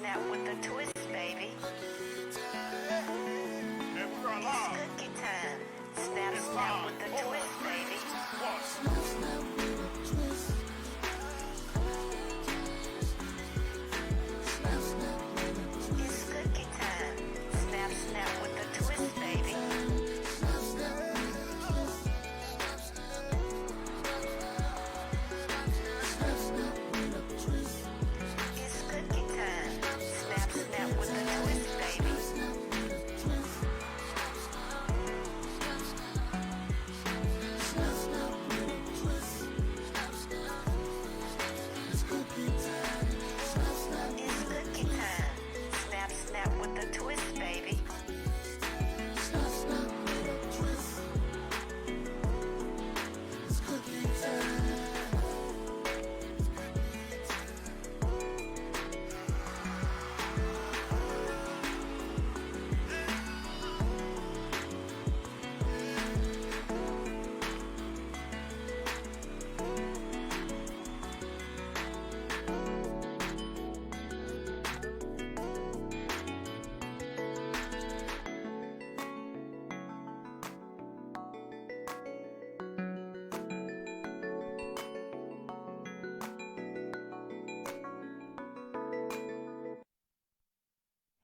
snap with the twist, baby. And we're alive. It's cookie time. Snap, snap with the twist, baby. It's cookie time. Snap, snap with the twist, baby. It's cookie time. Snap, snap with the twist, baby. It's cookie time. Snap, snap with the twist, baby.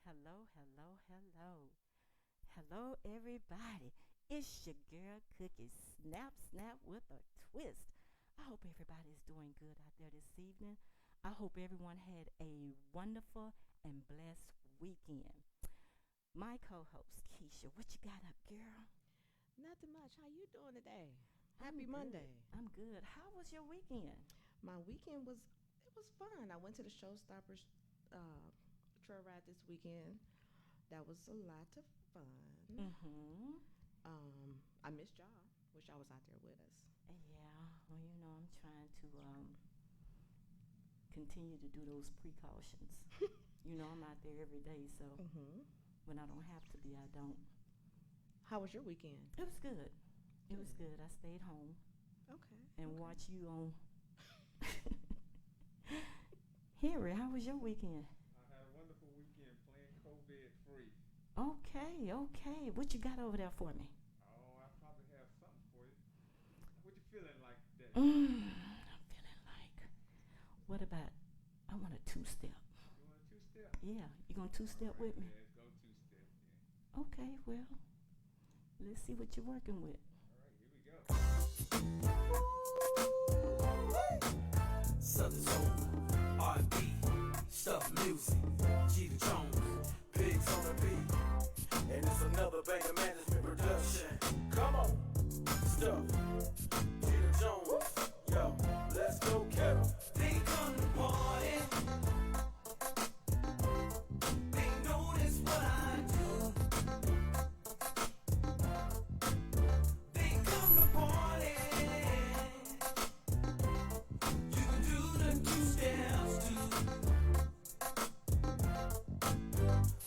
Hello, hello, hello. Hello, everybody. It's your girl Cookie. Snap, snap with a twist. I hope everybody's doing good out there this evening. I hope everyone had a wonderful and blessed weekend. My co-host Keisha, what you got up, girl? Nothing much. How you doing today? I'm Happy good. Monday. I'm good. How was your weekend? My weekend was fun. I went to the Showstoppers trail ride this weekend. That was a lot of fun. Mm-hmm. I missed y'all. Wish y'all was out there with us. Yeah, well, I'm trying to continue to do those precautions. I'm out there every day, so when I don't have to be, I don't. How was your weekend? It was good. It was good. I stayed home Okay. and watched you on. Henry, how was your weekend? I had a wonderful weekend playing COVID free. Okay. What you got over there for me? Oh, I probably have something for you. What you feeling like today? I'm feeling like, what about, I want a two-step. You want a two-step? Yeah, you gonna two-step with me? Yeah, let's go two-step then. Okay, well, let's see what you're working with. All right, here we go. Southern soul, R&B, stuff music, Cheetah Jones, pigs on the beat, and it's another banger management production. Come on, stuff, Cheetah Jones, yo, let's go get 'em. They come to party, they notice what I do. They come to party. You can do the two steps too.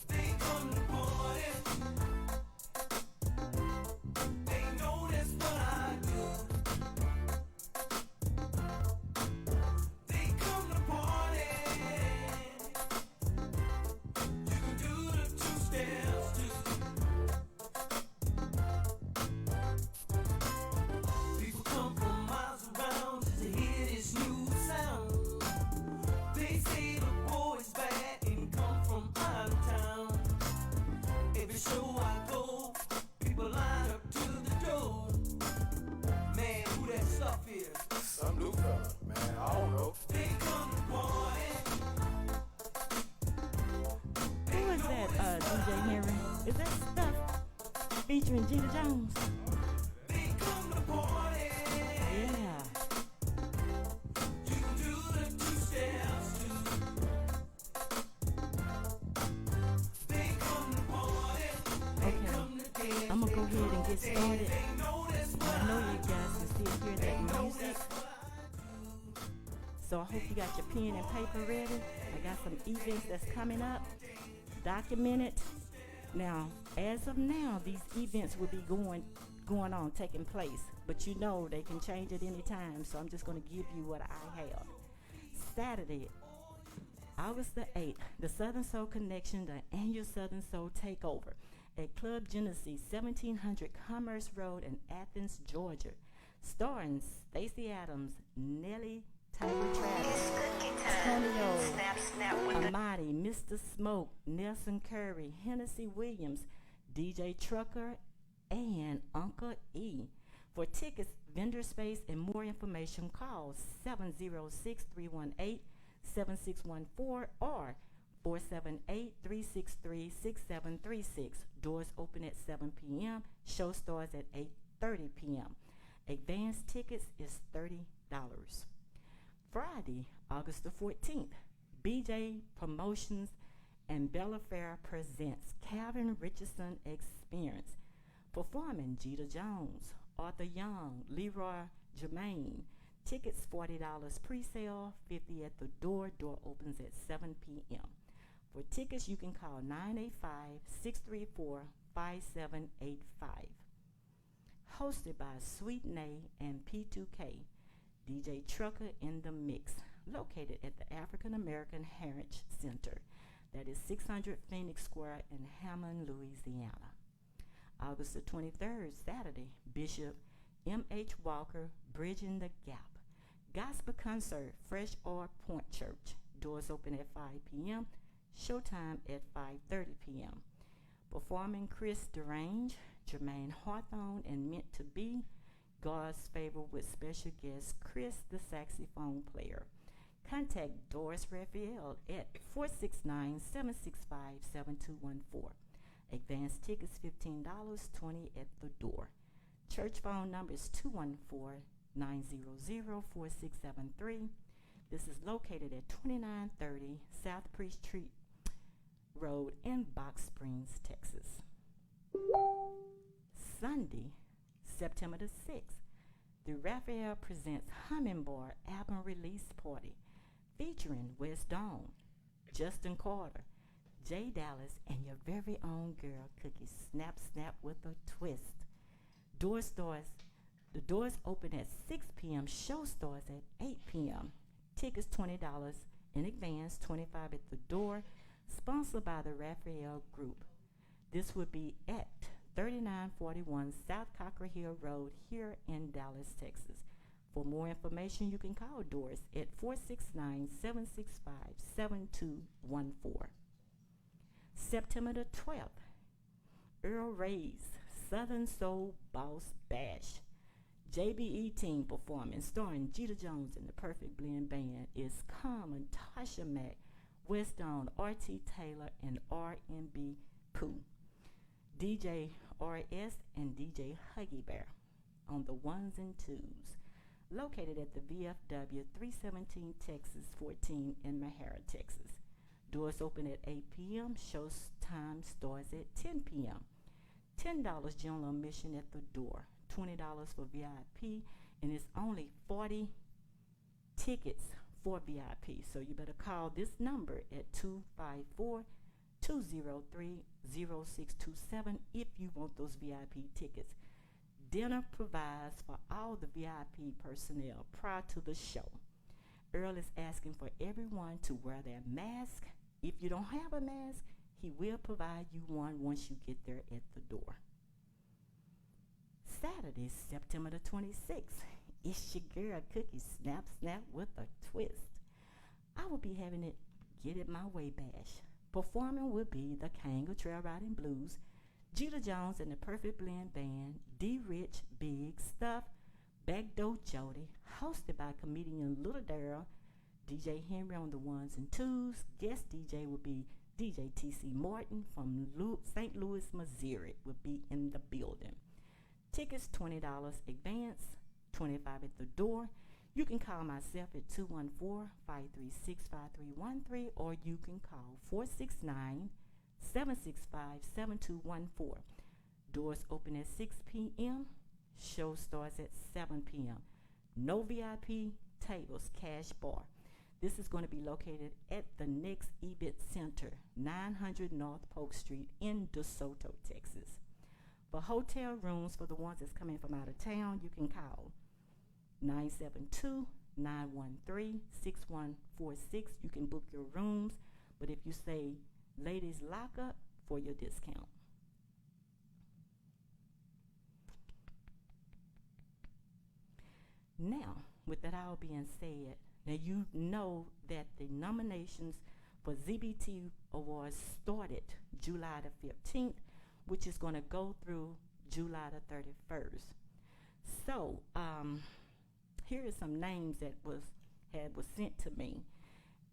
They come to party. They notice what I do. They come to party. You can do the two steps too. People come from miles around just to hear this new sound. They say the boy's bad and come from out of town. Every show I go, people line up to the door. Man, who that stuff is? Some new fella, man, I don't know. They come to party. Who is that, DJ Henry? Is that stuff featuring Gina Jones? They come to party. Yeah. You can do the two steps too. They come to party. They Okay. come to dance. I'm gonna go ahead and get started. They notice what I know you guys can still hear that music. what I do. So I hope you got your pen and paper ready. I got some events that's coming up. Document it. Now, as of now, these events will be going on, taking place. But they can change at any time. So I'm just going to give you what I have. Saturday, August the 8th, the Southern Soul Connection, the annual Southern Soul Takeover at Club Genesee, 1700 Commerce Road in Athens, Georgia. Starring Stacey Adams, Nelly, Tiger Travis, It's cookie time. Tonyo, Snap, snap with the Amadi, Mr. Smoke, Nelson Curry, Hennessy Williams, DJ Trucker, and Uncle E. For tickets, vendor space, and more information, call 706-318-7614 or 478-363-6736. Doors open at 7 p.m. Show starts at 8:30 p.m. Advance tickets is $30. Friday, August the 14th, BJ Promotions and Bella Fair presents Calvin Richardson Experience. Performing Jeter Jones, Arthur Young, Leroy Germain. Tickets $40 pre-sale, $50 at the door. Door opens at 7 p.m. For tickets, you can call 985-634-5785. Hosted by Sweet Nay and P2K. DJ Trucker in the Mix. Located at the African American Heritage Center. That is 600 Phoenix Square in Hammond, Louisiana. August the 23rd, Saturday, Bishop M.H. Walker, Bridging the Gap. Gospel concert, Fresh Oil Point Church. Doors open at 5 p.m. Showtime at 5:30 p.m. Performing Chris Derange, Jermaine Hawthorne, and Meant to Be. God's Favor with special guest Chris, the saxophone player. Contact Doris Raphael at 469-765-7214. Advance tickets $15, $20 at the door. Church phone number is 214-900-4673. This is located at 2930 South Priest Street Road in Box Springs, Texas. Sunday, September the 6th, the Raphael Presents Hummingbird album release party featuring Wes Dawn, Justin Carter, Jay Dallas, and your very own girl, Cookie Snap Snap with a Twist. The doors open at 6 p.m. Show starts at 8 p.m. Tickets $20 in advance, $25 at the door. Sponsored by the Raphael Group. This would be at 3941 South Cocker Hill Road here in Dallas, Texas. For more information, you can call Doris at 469-765-7214. September the 12th, Earl Ray's Southern Soul Boss Bash. JBE team performing, starring Jeter Jones and the Perfect Blend Band, is Common, Tasha Mack, West Dawn, R.T. Taylor, and R&B Pooh. DJ R.S. and DJ Huggy Bear on the ones and twos. Located at the VFW 317 Texas 14 in Mahara, Texas. Doors open at 8 p.m. Show time starts at 10 p.m. $10 general admission at the door. $20 for VIP, and it's only 40 tickets for VIP. So you better call this number at 254-203-0627 if you want those VIP tickets. Dinner provides for all the VIP personnel prior to the show. Earl is asking for everyone to wear their mask. If you don't have a mask, he will provide you one once you get there at the door. Saturday, September the 26th, it's your girl Cookie Snap Snap with a Twist. I will be having it Get It My Way bash. Performing will be the King of Trail Riding Blues, Jeter Jones and the Perfect Blend Band, D. Rich, Big Stuff, Backdoor Jody, hosted by comedian Little Daryl, DJ Henry on the ones and twos. Guest DJ will be DJ T.C. Martin from St. Louis, Missouri, will be in the building. Tickets $20 advance, $25 at the door. You can call myself at 214-536-5313, or you can call 469-765-7214. Doors open at 6 p.m. Show starts at 7 p.m. No VIP tables, cash bar. This is going to be located at the Next Event Center, 900 North Polk Street in DeSoto, Texas. For hotel rooms for the ones that's coming from out of town, you can call 913-6146. You can book your rooms, but if you say ladies lockup, for your discount. Now, with that all being said, now you know that the nominations for ZBT Awards started July the 15th, which is going to go through July the 31st. So, here are some names that was sent to me,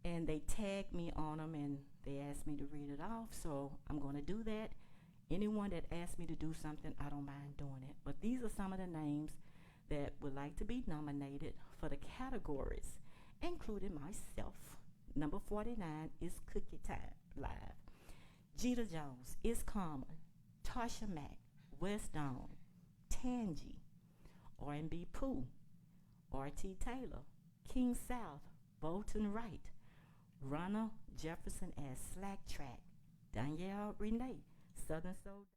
and they tagged me on them, and they asked me to read it off, so I'm going to do that. Anyone that asks me to do something, I don't mind doing it. But these are some of the names that would like to be nominated for the categories, including myself. Number 49 is Cookie Time Live. Jeter Jones, Is Common, Tasha Mack, West Dawn, Tangi, R&B Pooh, R.T. Taylor, King South, Bolton Wright, Ronald Jefferson as Slack Track, Danielle Renee, Southern Soul.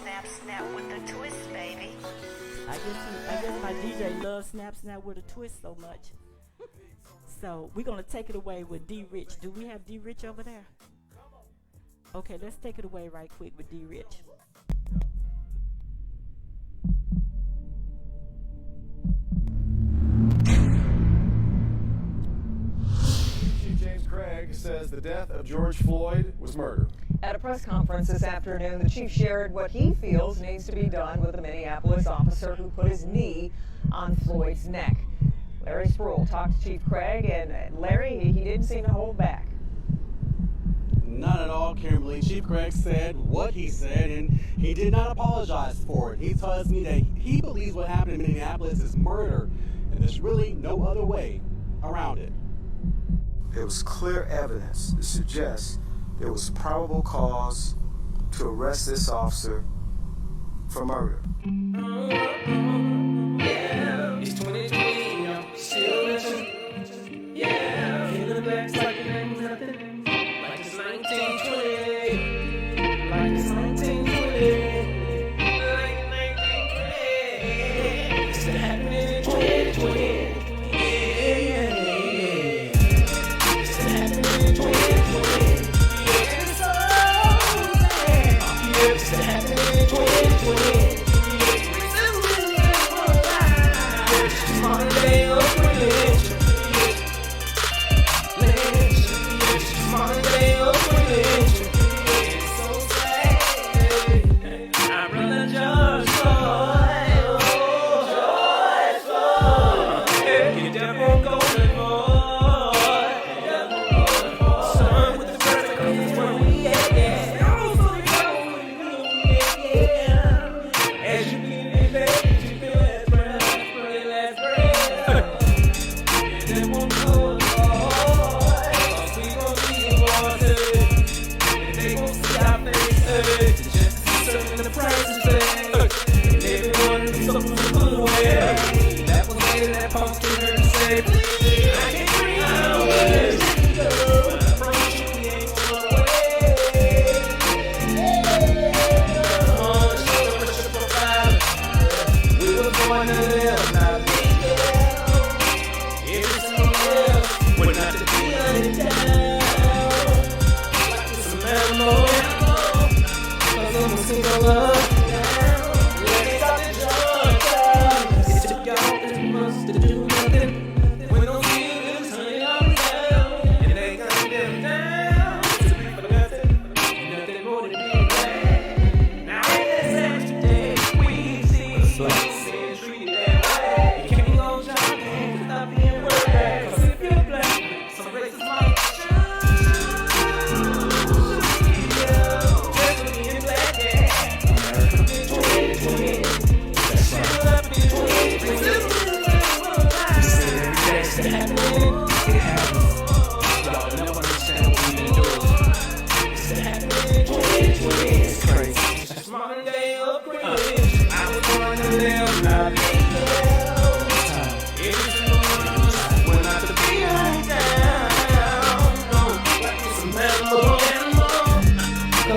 Snap, snap with the twist, baby. I guess my DJ loves Snap Snap with a twist so much. So we're gonna take it away with D Rich. Do we have D Rich over there? Okay, let's take it away right quick with D Rich. Chief James Craig says the death of George Floyd was murder. At a press conference this afternoon, the chief shared what he feels needs to be done with the Minneapolis officer who put his knee on Floyd's neck. Larry Spruill talked to Chief Craig, and Larry, he didn't seem to hold back. Not at all, Kimberly. Chief Craig said what he said, and he did not apologize for it. He tells me that he believes what happened in Minneapolis is murder, and there's really no other way around it. There was clear evidence to suggest there was probable cause to arrest this officer for murder. Yeah, it's 2020, I'm still missing. Yeah, in the back like it ain't nothing. Like it's 1920. Like it's 1920. Like 1920. It's happening in 2020. It's happening in 2020. It's happening in 2020. Modern day of religion. Modern day of religion. It's so sad. I'd rather George Floyd. George Floyd. You devil golden boy. Son with the first because it's where we at. As you lean in bed, you feel that breath. They won't go along. We gon' be wanted. They gon' see our faces. Just serving the prices and everyone is so cool. That was lady that posted her to say, I can't bring out ways. I promise you we ain't going away. She's a Christian profiler. We were born to live, not be we're not to be let down. Some ammo, cause I'm a single love. Let's stop the junk. It's took y'all 3 months to do nothing. When those feelings turn y'all down, and they got them down to be for nothing. Nothing more than being bad. Now in this yesterday, we see being treated that way. You can't go jogging without being worried. Cause if you're black, some races might choose.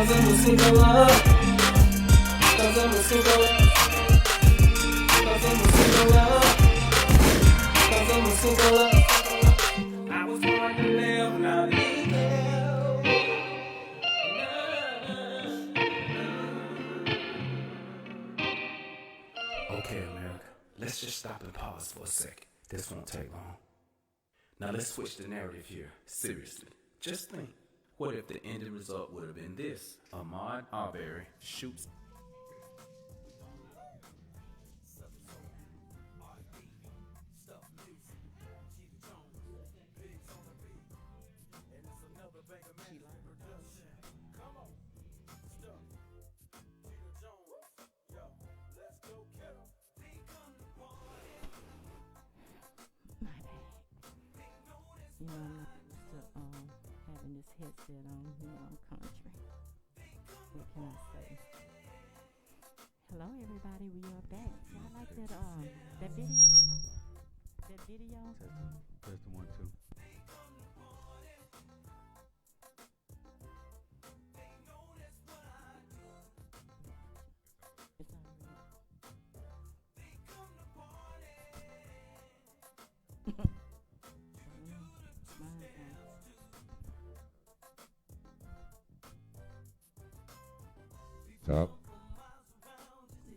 'Cause I'm a single love. 'Cause I'm a single love. 'Cause I'm a single love. 'Cause I'm a single love. I was born to live, not live. Okay, America, let's just stop and pause for a second. This won't take long. Now let's switch the narrative here. Seriously, just think. What if the ending result would have been this? Ahmaud Arbery shoots. My bad. You know, I'm not used to having this headset on. You know, I'm country. What can I say? Hello, everybody. We are back. I like that video. That video. Testing 1, 2. It's already. Top.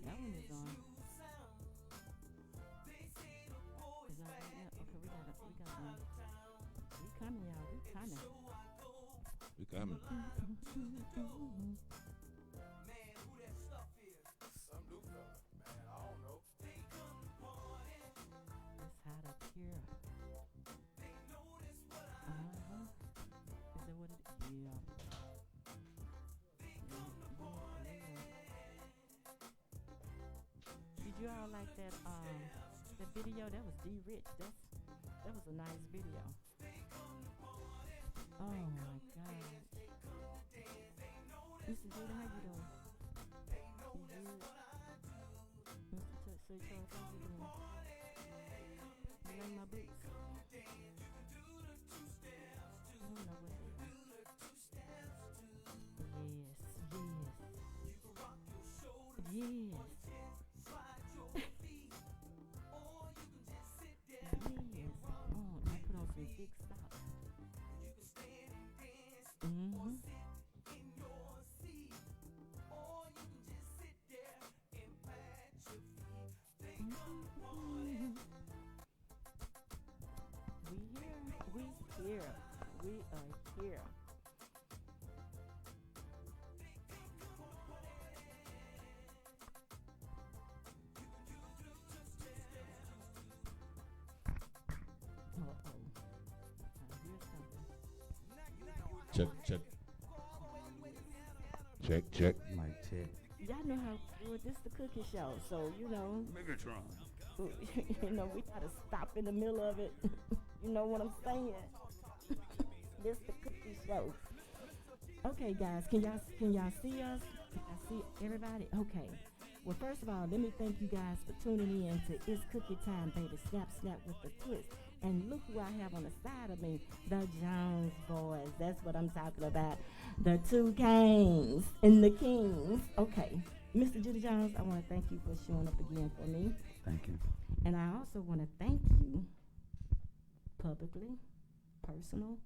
That one is on. Is that right? Yeah. Okay, we got one. We coming, y'all. We coming. We coming. It's hot up here. Is that what it is? Yeah. Did you all like that video? That was D Rich. That was a nice video. Oh my God. Mr. Judah, how you doing? You good? Mr. Sir Charles, how you doing? You like my boots? I don't know what they are. Yes. Yes. Oh, I put on some big socks. Mm-hmm. We are here. Check, check. Check, check. Mic check. Y'all know how we do it. This is the cookie show, so you know. Megatron. You know, we gotta stop in the middle of it. You know what I'm saying? This is the cookie show. Okay, guys, can y'all see us? Can y'all see everybody? Okay. Well, first of all, let me thank you guys for tuning in to It's Cookie Time, baby. Snap, snap with the twist. And look who I have on the side of me, the Jones boys. That's what I'm talking about. The two kings and the kings. Okay. Mr. Judah Jones, I want to thank you for showing up again for me. Thank you. And I also want to thank you publicly, personal,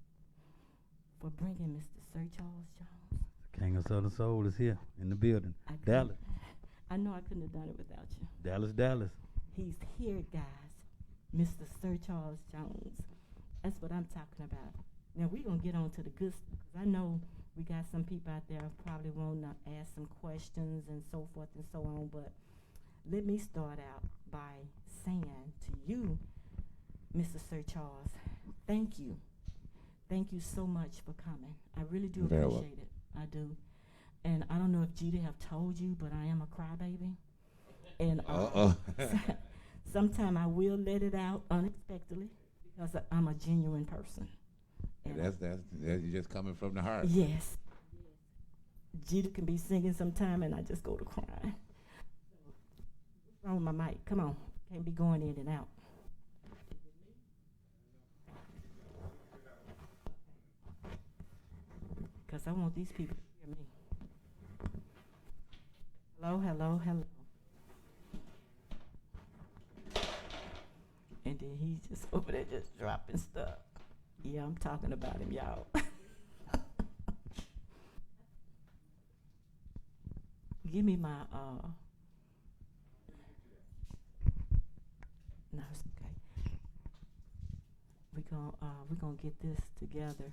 for bringing Mr. Sir Charles Jones. King of Southern Soul is here in the building. Dallas. I know I couldn't have done it without you. Dallas. He's here, guys. Mr. Sir Charles Jones. That's what I'm talking about. Now, we're going to get on to the good stuff. I know we got some people out there who probably want to ask some questions and so forth and so on, but let me start out by saying to you, Mr. Sir Charles, thank you. Thank you so much for coming. I really do appreciate it. I do. And I don't know if Judah have told you, but I am a crybaby. And sometime I will let it out unexpectedly because I'm a genuine person. And that's you just coming from the heart. Yes. Judah can be singing sometime and I just go to crying. What's wrong with my mic? Come on. Can't be going in and out. Because I want these people to hear me. Hello, hello, hello. And then he's just over there just dropping stuff. Yeah, I'm talking about him, y'all. Give me my no, it's okay. We're gonna get this together.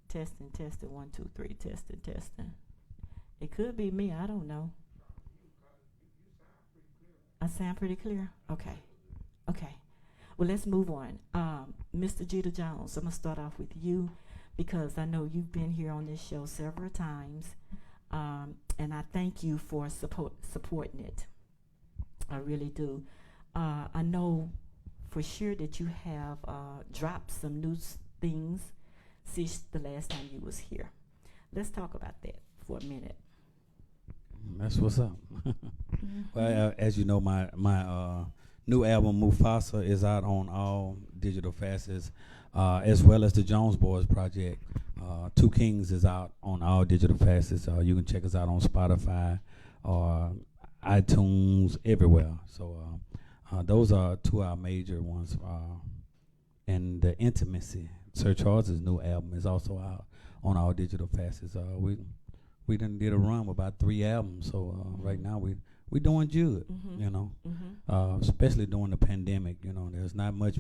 Testing, testing, 1, 2, 3, testing, testing. It could be me, I don't know. I sound pretty clear? Okay. Okay. Well, let's move on. Mr. Jeter Jones, I'm gonna start off with you because I know you've been here on this show several times. And I thank you for supporting it. I really do. I know for sure that you have dropped some new things since the last time you was here. Let's talk about that for a minute. That's what's up. Well, as you know, my new album Mufasa is out on all digital facets, as well as the Jones Boys project. Two Kings is out on all digital facets. You can check us out on Spotify or iTunes, everywhere. So those are two of our major ones. And the Intimacy, Sir Charles's new album, is also out on all digital facets. We done did a run with about 3 albums, so right now we doing good, you know, especially during the pandemic. You know, there's not much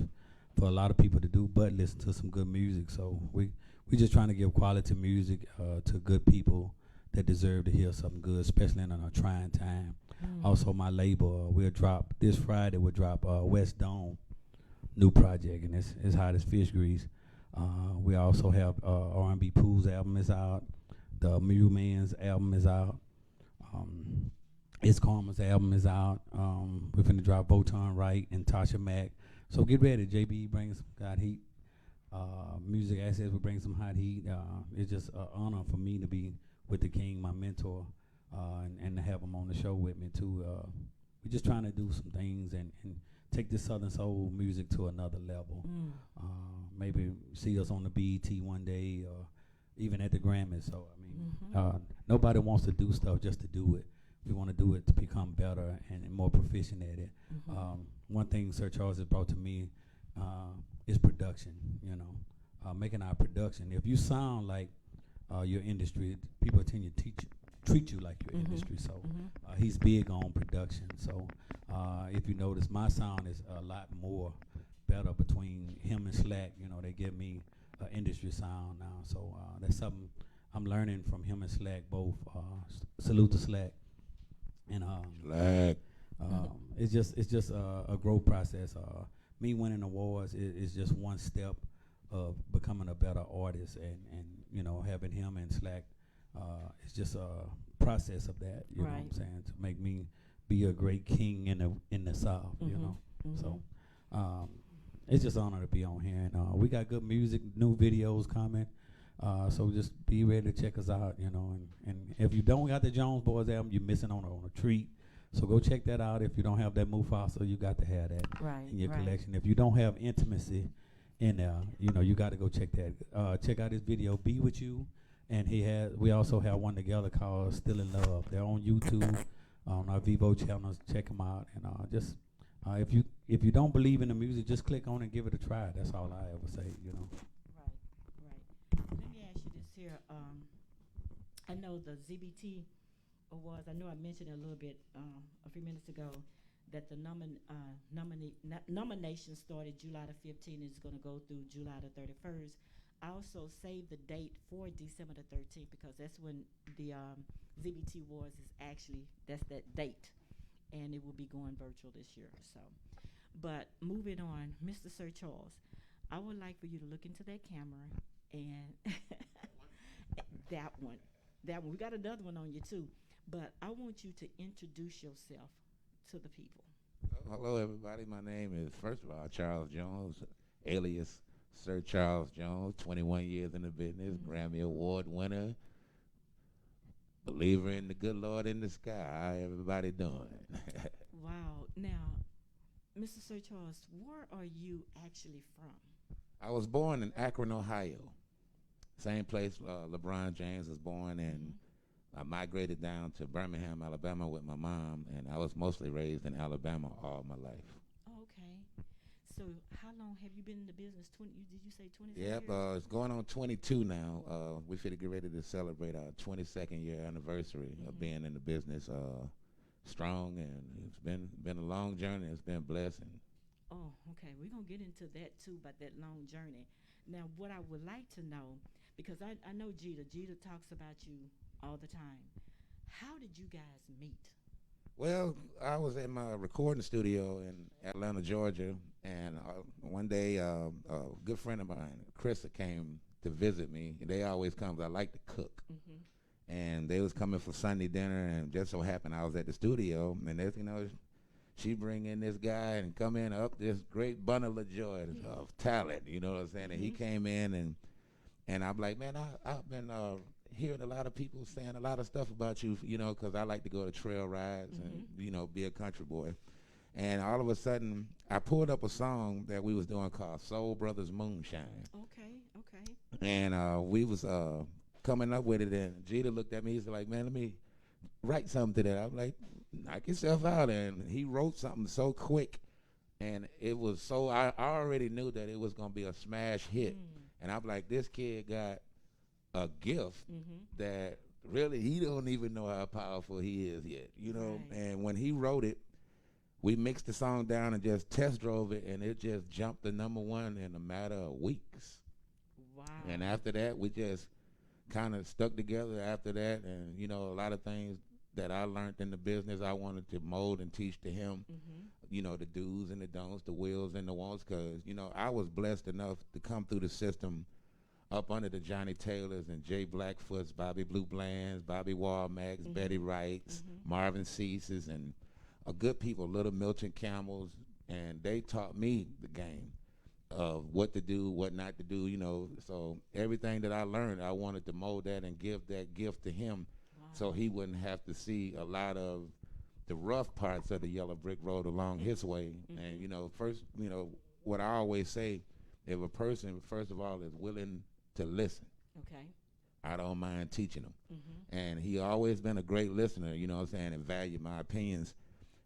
for a lot of people to do but listen to some good music. So we just trying to give quality music to good people that deserve to hear something good, especially in a trying time. Also, my label we'll drop this Friday. We'll drop West Dome new project, and it's hot as fish grease. We also have R&B Pooh's album is out. The Mew Man's album is out. It's Karma's album is out. We're finna drop Voton Wright and Tasha Mack. So get ready. JB brings some hot heat. Music Assets will bring some hot heat. It's just an honor for me to be with the King, my mentor, and to have him on the show with me too. We're just trying to do some things and take this Southern Soul music to another level. Maybe see us on the BET one day, or even at the Grammys. So I mean, nobody wants to do stuff just to do it. We want to do it to become better and more proficient at it. One thing Sir Charles has brought to me is production. You know, making our production. If you sound like your industry, people tend to treat you like your industry. So he's big on production. So if you notice, my sound is a lot more better between him and Slack. You know, they give me an industry sound now. So that's something I'm learning from him and Slack both. Salute to Slack. And Slack. It's just a growth process. Me winning awards is just one step of becoming a better artist, and you know, having him and Slack, it's just a process of that. You know what I'm saying, to make me be a great king in the South. You know, so it's just an honor to be on here, and we got good music, new videos coming. So just be ready to check us out, you know, and if you don't got the Jones Boys album, you're missing on a treat. So go check that out. If you don't have that Mufasa, you got to have that in your collection. If you don't have Intimacy in there, you know, you got to go check that. Check out his video, Be With You, and we also have one together called Still in Love. They're on YouTube, on our Vivo channels. Check them out, and just if you don't believe in the music, just click on it and give it a try. That's all I ever say, you know. Let me ask you this here. I know the ZBT Awards, I know I mentioned it a little bit a few minutes ago, that the nomination started July the 15th and is going to go through July the 31st. I also saved the date for December the 13th because that's when the ZBT Awards is that's that date, and it will be going virtual this year. So, but moving on, Mr. Sir Charles, I would like for you to look into that camera and that one. We got another one on you too, but I want you to introduce yourself to the people. Hello, everybody. My name is, first of all, Charles Jones, alias Sir Charles Jones, 21 years in the business, Grammy Award winner, believer in the good Lord in the sky. How everybody doing? Wow. Now, Mr. Sir Charles, where are you actually from? I was born in Akron, Ohio. Same place LeBron James was born, and I migrated down to Birmingham, Alabama with my mom, and I was mostly raised in Alabama all my life. Okay. So how long have you been in the business? Did you say 20 Yep, years? it's going on 22 now. We finna get ready to celebrate our 22nd year anniversary of being in the business. Strong, and it's been a long journey. It's been a blessing. Oh, okay. We're going to get into that too, about that long journey. Now, what I would like to know, because I know Jeter talks about you all the time. How did you guys meet? Well, I was in my recording studio in Atlanta, Georgia, and one day a good friend of mine, Krista, came to visit me. They always come 'cause I like to cook. And they was coming for Sunday dinner, and just so happened I was at the studio, and they, she bring in this guy and come in up this great bundle of joy of talent, you know what I'm saying? And he came in, and I'm like, man, I've been hearing a lot of people saying a lot of stuff about you, because I like to go to trail rides and, be a country boy. And all of a sudden, I pulled up a song that we was doing called Soul Brothers Moonshine. Okay. And we was coming up with it, and Jeter looked at me. He's like, man, let me write something to that. I'm like, knock yourself out. And he wrote something so quick, and it was so, I already knew that it was going to be a smash hit. And I'm like, this kid got a gift that really he don't even know how powerful he is yet, Right. And when he wrote it, we mixed the song down and just test drove it, and it just jumped to #1 in a matter of weeks. Wow. And after that, we just kind of stuck together after that, and a lot of things that I learned in the business I wanted to mold and teach to him, the do's and the don'ts, the wills and the won'ts, because I was blessed enough to come through the system up under the Johnny Taylors and Jay Blackfoots, Bobby Blue Blands, Bobby Womack's, Betty Wrights, Marvin Ceases, and good people, Little Milton Camels, and they taught me the game of what to do, what not to do, so everything that I learned, I wanted to mold that and give that gift to him. Wow. So he wouldn't have to see a lot of the rough parts of the yellow brick road along his way. And, first, what I always say, if a person, first of all, is willing to listen, okay, I don't mind teaching him. And he always been a great listener, and valued my opinions.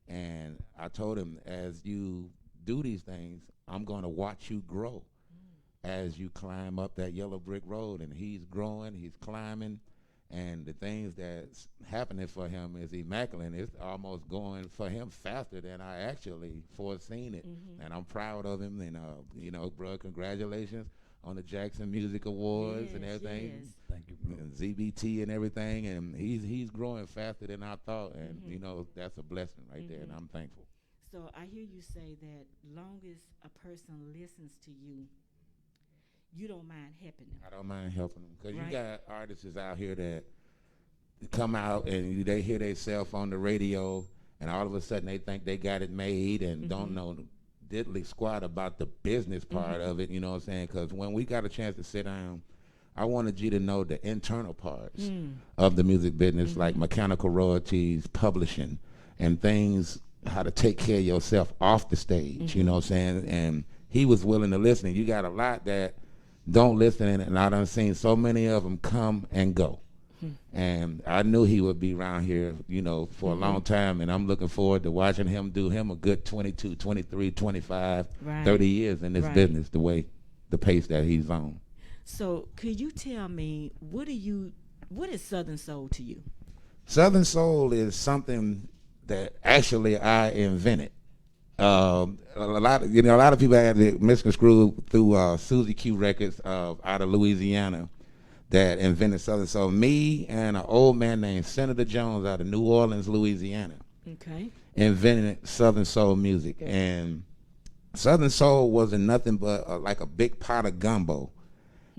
And I told him, as you do these things, I'm going to watch you grow as you climb up that yellow brick road. And he's growing, he's climbing, and the things that's happening for him is immaculate. It's almost going for him faster than I actually foreseen it. And I'm proud of him. And, bro, congratulations on the Jackson Music Awards and everything. Yes. Thank you, bro. And ZBT and everything. And he's growing faster than I thought. And, that's a blessing right there, and I'm thankful. So I hear you say that long as a person listens to you, you don't mind helping them. I don't mind helping them, because Right. you got artists out here that come out and they hear themselves on the radio, and all of a sudden they think they got it made and don't know diddly squat about the business part of it, you know what I'm saying? Because when we got a chance to sit down, I wanted you to know the internal parts of the music business, like mechanical royalties, publishing, and things, how to take care of yourself off the stage, you know what I'm saying? And he was willing to listen. You got a lot that don't listen, and I done seen so many of them come and go. And I knew he would be around here, for a long time, and I'm looking forward to watching him do him a good 22, 23, 25, 30 years in this business, the pace that he's on. So could you tell me, what is Southern Soul to you? Southern Soul is something that actually I invented. A lot of people had it misconstrued through Susie Q Records out of Louisiana that invented Southern Soul. Me and an old man named Senator Jones out of New Orleans, Louisiana, invented Southern Soul music. And Southern Soul wasn't nothing but like a big pot of gumbo.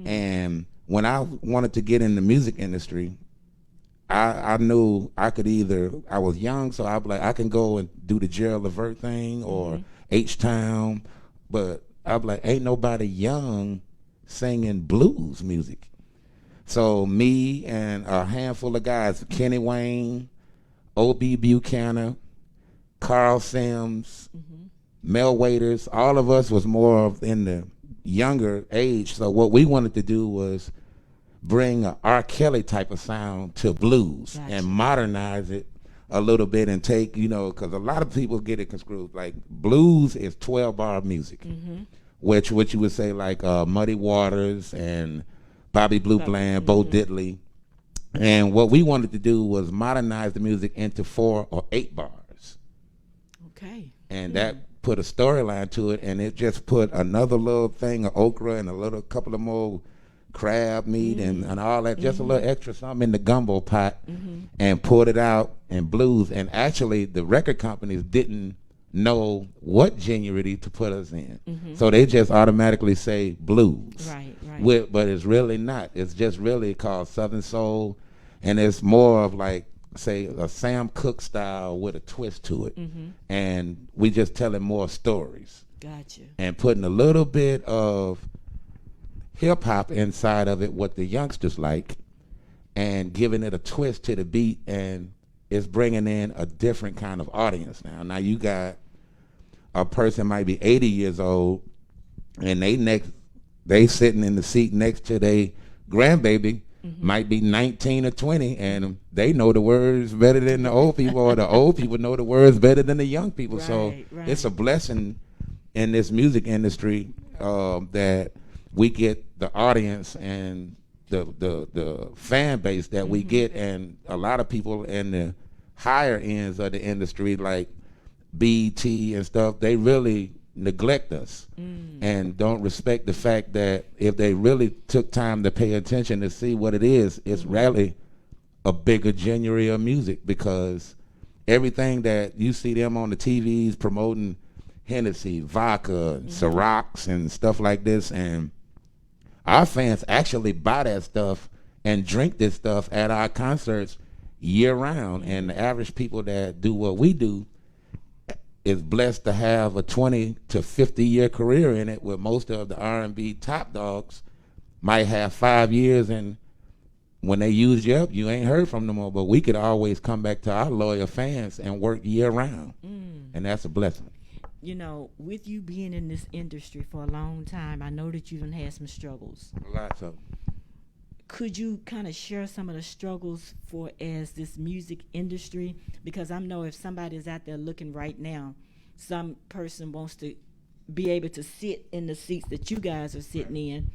And when I wanted to get in the music industry, I knew I could I was young, so I was like, I can go and do the Gerald Levert thing or H-Town, but I was like, ain't nobody young singing blues music. So me and a handful of guys, Kenny Wayne, O.B. Buchanan, Carl Sims, Mel Waiters, all of us was more in the younger age. So what we wanted to do was bring a R. Kelly type of sound to blues and modernize it a little bit and take, because a lot of people get it construed. Like blues is 12-bar music, which you would say like Muddy Waters and Bobby Blue Bland, Bo Diddley. And what we wanted to do was modernize the music into 4 or 8 bars. Okay. And that put a storyline to it, and it just put another little thing of okra and a couple of more crab meat and all that, just a little extra something in the gumbo pot, and poured it out in blues. And actually, the record companies didn't know what genre to put us in, so they just automatically say blues. Right. But it's really not. It's just really called Southern Soul, and it's more of like, say, a Sam Cooke style with a twist to it, and we just telling more stories. Gotcha. And putting a little bit of hip hop inside of it, what the youngsters like, and giving it a twist to the beat, and it's bringing in a different kind of audience now. Now you got a person might be 80 years old, and they sitting in the seat next to their grandbaby, might be 19 or 20, and they know the words better than the old people, or the old people know the words better than the young people. So it's a blessing in this music industry that we get the audience and the fan base that we get, and a lot of people in the higher ends of the industry like BET and stuff, they really neglect us and don't respect the fact that if they really took time to pay attention to see what it is, it's really a bigger genre of music, because everything that you see them on the TVs promoting Hennessy, vodka, Cirocs and stuff like this, and our fans actually buy that stuff and drink this stuff at our concerts year round. And the average people that do what we do is blessed to have a 20 to 50 year career in it, where most of the R&B top dogs might have 5 years, and when they use you up, you ain't heard from them more. But we could always come back to our loyal fans and work year round, and that's a blessing. With you being in this industry for a long time, I know that you've had some struggles. Lots of them. Could you kind of share some of the struggles for as this music industry? Because I know if somebody's out there looking right now, some person wants to be able to sit in the seats that you guys are sitting in,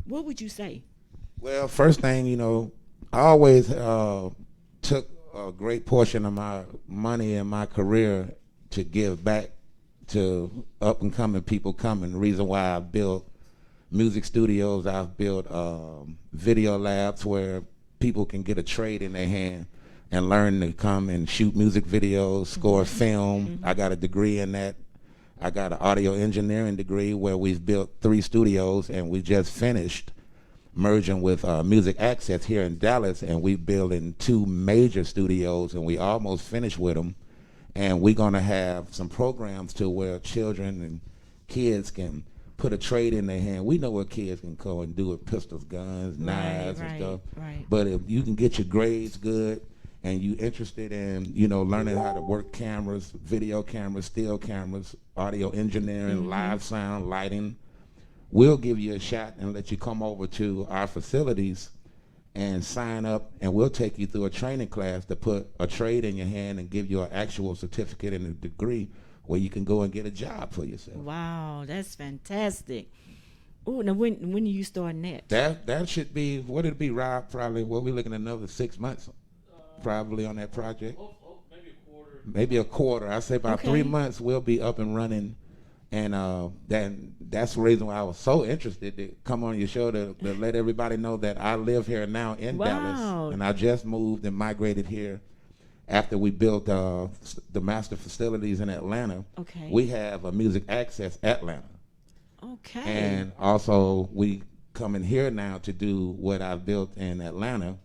what would you say? Well, first thing, I always took a great portion of my money in my career to give back to up and coming people coming. The reason why I built music studios, I've built video labs where people can get a trade in their hand and learn to come and shoot music videos, score film. I got a degree in that. I got an audio engineering degree where we've built 3 studios, and we just finished merging with Music Access here in Dallas, and we building 2 major studios, and we almost finished with them. And we're gonna have some programs to where children and kids can put a trade in their hand. We know what kids can go and do with pistols, guns, knives, and stuff. But if you can get your grades good and you interested in, learning how to work cameras, video cameras, still cameras, audio engineering, live sound, lighting, we'll give you a shot and let you come over to our facilities and sign up, and we'll take you through a training class to put a trade in your hand and give you an actual certificate and a degree where you can go and get a job for yourself. Wow, that's fantastic. Oh, now when are you starting that? That should be, what it'd be, Rob, probably, we're looking at another 6 months probably on that project. Maybe a quarter. I say about 3 months we'll be up and running. And that's the reason why I was so interested to come on your show to let everybody know that I live here now in Dallas. And I just moved and migrated here after we built the master facilities in Atlanta. We have a Music Access Atlanta. And also we coming here now to do what I built in Atlanta,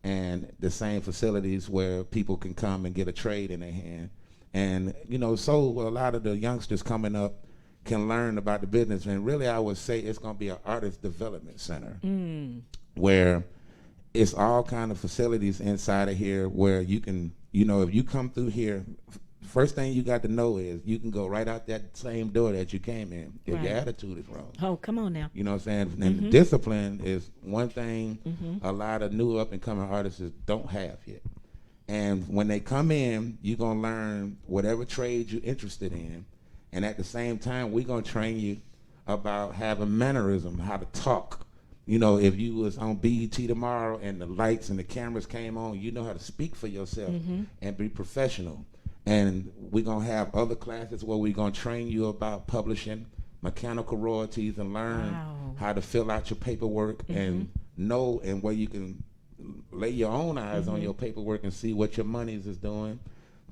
and the same facilities where people can come and get a trade in their hand. And, so a lot of the youngsters coming up can learn about the business. And really, I would say it's going to be an artist development center where it's all kind of facilities inside of here where you can, if you come through here first thing you got to know is you can go right out that same door that you came in if Right. your attitude is wrong. Oh, come on now. You know what I'm saying? And discipline is one thing a lot of new up and coming artists don't have yet. And when they come in, you're going to learn whatever trade you're interested in. And at the same time, we're going to train you about having mannerism, how to talk. You know, if you was on BET tomorrow and the lights and the cameras came on, you know how to speak for yourself and be professional. And we're going to have other classes where we're going to train you about publishing, mechanical royalties, and learn how to fill out your paperwork and know and where you can lay your own eyes on your paperwork and see what your monies is doing.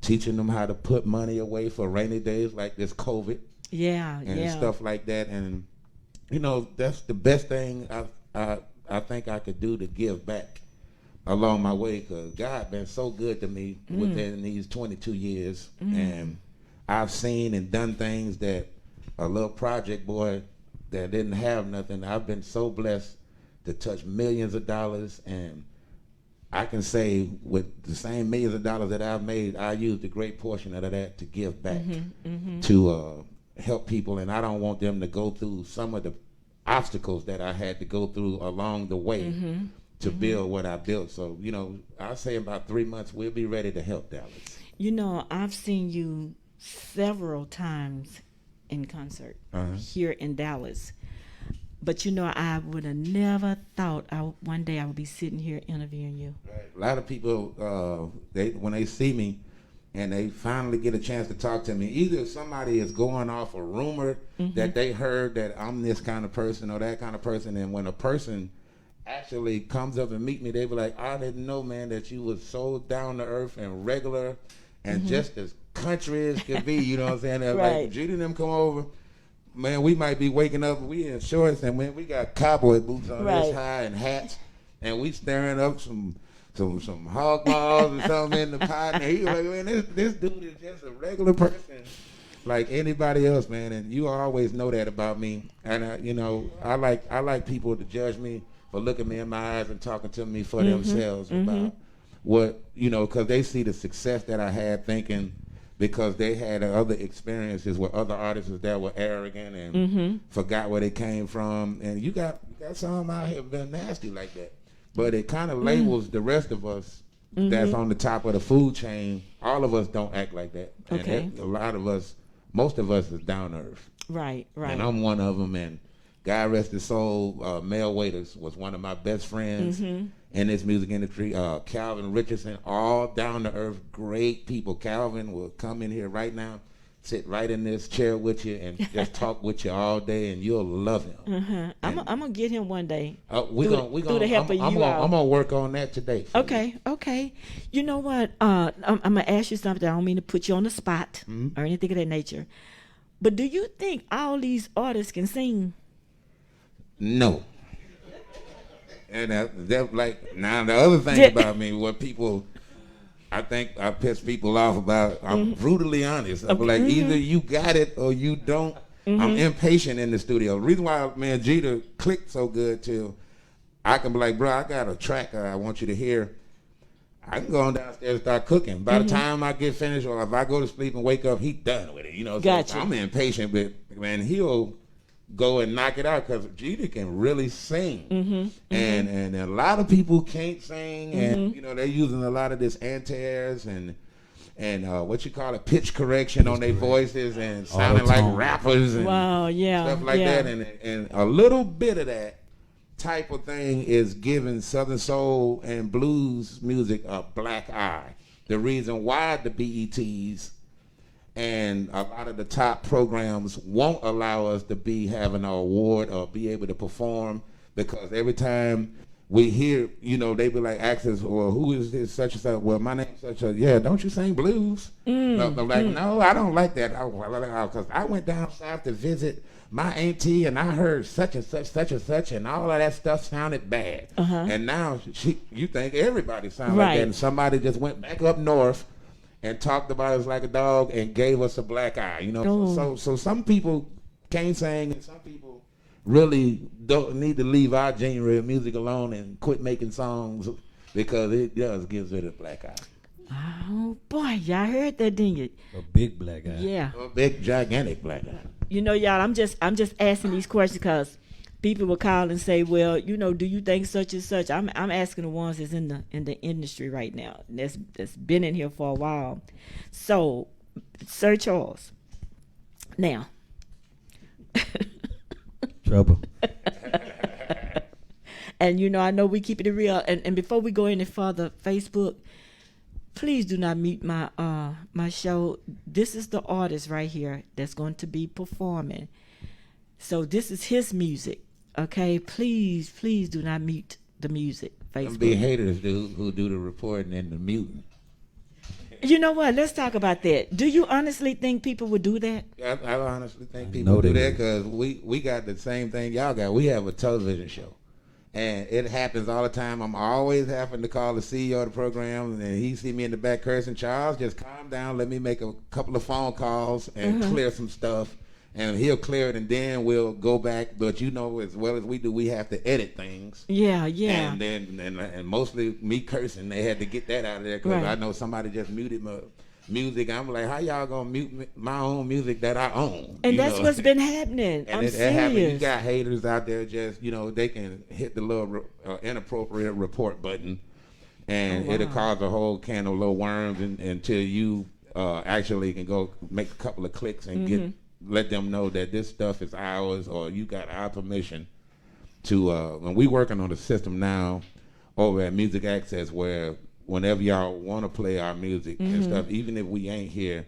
Teaching them how to put money away for rainy days like this COVID. Yeah, and stuff like that. And you know, that's the best thing I think I could do to give back along my way, because God been so good to me within these 22 years. And I've seen and done things that a little project boy that didn't have nothing, I've been so blessed to touch millions of dollars. And I can say with the same millions of dollars that I've made, I used a great portion of that to give back to help people. And I don't want them to go through some of the obstacles that I had to go through along the way to build what I built. So, you know, I say about 3 months, we'll be ready to help Dallas. You know, I've seen you several times in concert here in Dallas. But, you know, I would have never thought one day I would be sitting here interviewing you. Right. A lot of people, when they see me and they finally get a chance to talk to me, either somebody is going off a rumor that they heard that I'm this kind of person or that kind of person, and when a person actually comes up and meet me, they be like, I didn't know, man, that you was so down to earth and regular and just as country as could be, you know what I'm saying? Right. Like, Judy and them come over, man, we might be waking up, we in shorts, and man, we got cowboy boots on this high and hats, and we stirring up some hog balls or something in the pot, and he like, man, this dude is just a regular person like anybody else, man, and you always know that about me. And you know, I like people to judge me for looking me in my eyes and talking to me for themselves about what, you know, because they see the success that I had, thinking because they had other experiences with other artists that were arrogant and forgot where they came from. And you got some out here been nasty like that. But it kind of labels the rest of us that's on the top of the food chain. All of us don't act like that. Okay. And a lot of us, most of us is down to earth. Right. And I'm one of them. And God rest his soul, Mel Waiters was one of my best friends in this music industry. Calvin Richardson, all down to earth, great people. Calvin will come in here right now, sit right in this chair with you and just talk with you all day, and you'll love him. I'm gonna get him one day. We gonna through the help of you all. I'm gonna work on that today. Okay. You know what? I'm gonna ask you something. I don't mean to put you on the spot or anything of that nature, but do you think all these artists can sing? No. And that like, now the other thing about me, what people, I think I piss people off about, I'm brutally honest. I'm like, either you got it or you don't. I'm impatient in the studio. The reason why me and Jeter clicked so good too, I can be like, bro, I got a track I want you to hear. I can go on downstairs and start cooking. By the time I get finished, or if I go to sleep and wake up, he done with it. You know, gotcha. So I'm impatient, but man, he'll go and knock it out, because Jeter can really sing. And a lot of people can't sing, and you know, they're using a lot of this anti-airs and what you call it, pitch correction on their voices and sounding like rappers and stuff like that. And a little bit of that type of thing is giving Southern soul and blues music a black eye. The reason why the BETs and a lot of the top programs won't allow us to be having an award or be able to perform, because every time we hear, you know, they be like, ask us, well, who is this such and such? Well, my name's such a, yeah, don't you sing blues? I'm like, no, I don't like that. Because I went down south to visit my auntie, and I heard such and such, and all of that stuff sounded bad. And now you think everybody sounds like that, and somebody just went back up north and talked about us like a dog and gave us a black eye, you know. So some people can't sing, and some people really don't need to leave our genre of music alone and quit making songs, because it does gives it a black eye. Oh boy, y'all heard that, didn't you? A big black guy. Yeah. A big, gigantic black guy. You know, y'all, I'm just asking these questions because people will call and say, well, you know, do you think such and such? I'm asking the ones that's in the industry right now, that's been in here for a while. So, Sir Charles. Now. Trouble. And you know, I know we keep it real. And before we go any further, Facebook, please do not mute my my show. This is the artist right here that's going to be performing. So this is his music. Okay, please do not mute the music. Facebook. Some be haters who do the reporting and the muting. You know what? Let's talk about that. Do you honestly think people would do that? I honestly think people do that because we got the same thing y'all got. We have a television show. And it happens all the time. I'm always having to call the CEO of the program, and he see me in the back cursing. Charles, just calm down. Let me make a couple of phone calls and clear some stuff. And he'll clear it, and then we'll go back. But you know, as well as we do, we have to edit things. Yeah. And then and mostly me cursing, they had to get that out of there because I know somebody just muted my music. I'm like, how y'all gonna mute my own music that I own? And that's what's been happening. And I'm serious. happens. You got haters out there just, you know, they can hit the little inappropriate report button, and it'll cause a whole can of little worms until you actually can go make a couple of clicks and let them know that this stuff is ours or you got our permission to. And we working on a system now over at Music Access where whenever y'all want to play our music and stuff, even if we ain't here,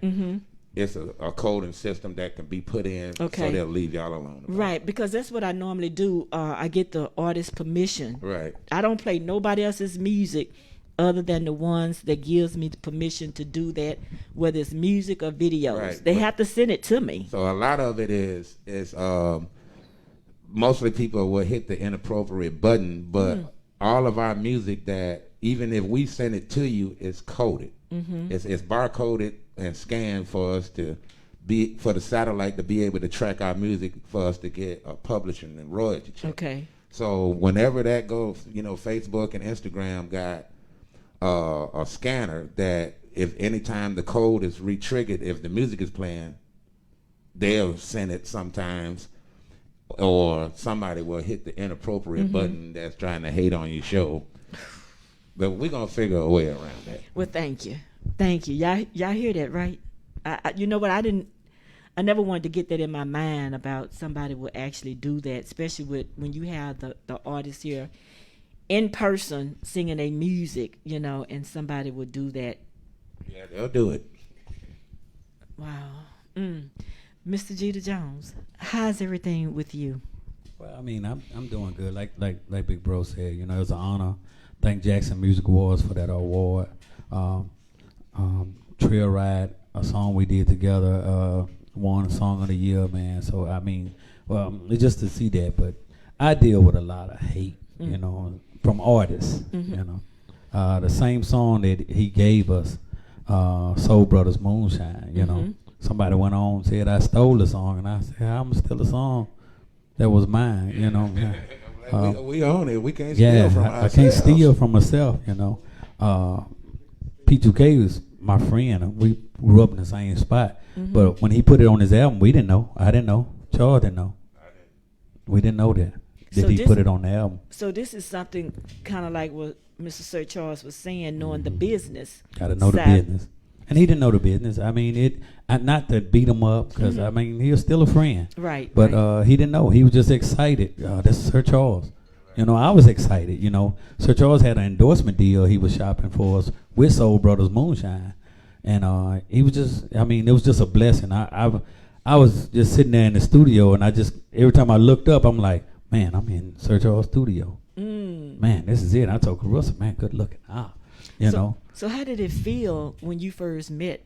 it's a coding system that can be put in so they'll leave y'all alone. Right, because that's what I normally do. I get the artist's permission. Right. I don't play nobody else's music other than the ones that gives me the permission to do that, whether it's music or videos. Right. They have to send it to me. So a lot of it is mostly people will hit the inappropriate button, but all of our music that even if we send it to you, it's coded. It's barcoded and scanned for us to be for the satellite to be able to track our music for us to get a publishing and royalty check. Okay. So whenever that goes, you know, Facebook and Instagram got a scanner that if anytime the code is re-triggered, if the music is playing, they'll send it sometimes, or somebody will hit the inappropriate button that's trying to hate on your show. But we're gonna figure a way around that. Well, thank you. Y'all hear that, right? I you know what? I never wanted to get that in my mind about somebody will actually do that, especially when you have the artists here in person singing their music, you know, and somebody would do that. Yeah, they'll do it. Wow. Mr. Jeter Jones, how's everything with you? Well, I mean, I'm doing good. Like Big Bro said, you know, it was an honor. Thank Jackson Music Awards for that award. Trail Ride, a song we did together, won a Song of the Year, man. So I mean, well, it's just to see that. But I deal with a lot of hate, you know, from artists. You know, the same song that he gave us, Soul Brothers Moonshine. You know, somebody went on and said I stole the song, and I said I'm gonna steal a song that was mine. You know. We own it. We can't steal from ourselves. I can't steal from myself, you know. P2K was my friend. We grew up in the same spot. But when he put it on his album, we didn't know. I didn't know. Charles didn't know. We didn't know that. He put it on the album. So this is something kind of like what Mr. Sir Charles was saying, knowing the business. Got to know the business. And he didn't know the business. I mean, not to beat him up, because, I mean, he was still a friend. Right. But he didn't know. He was just excited. This is Sir Charles. You know, I was excited. You know, Sir Charles had an endorsement deal he was shopping for us with Soul Brothers Moonshine. And he was just, I mean, it was just a blessing. I was just sitting there in the studio, and every time I looked up, I'm like, man, I'm in Sir Charles' studio. Man, this is it. I told Carissa, man, good looking. You know. So how did it feel when you first met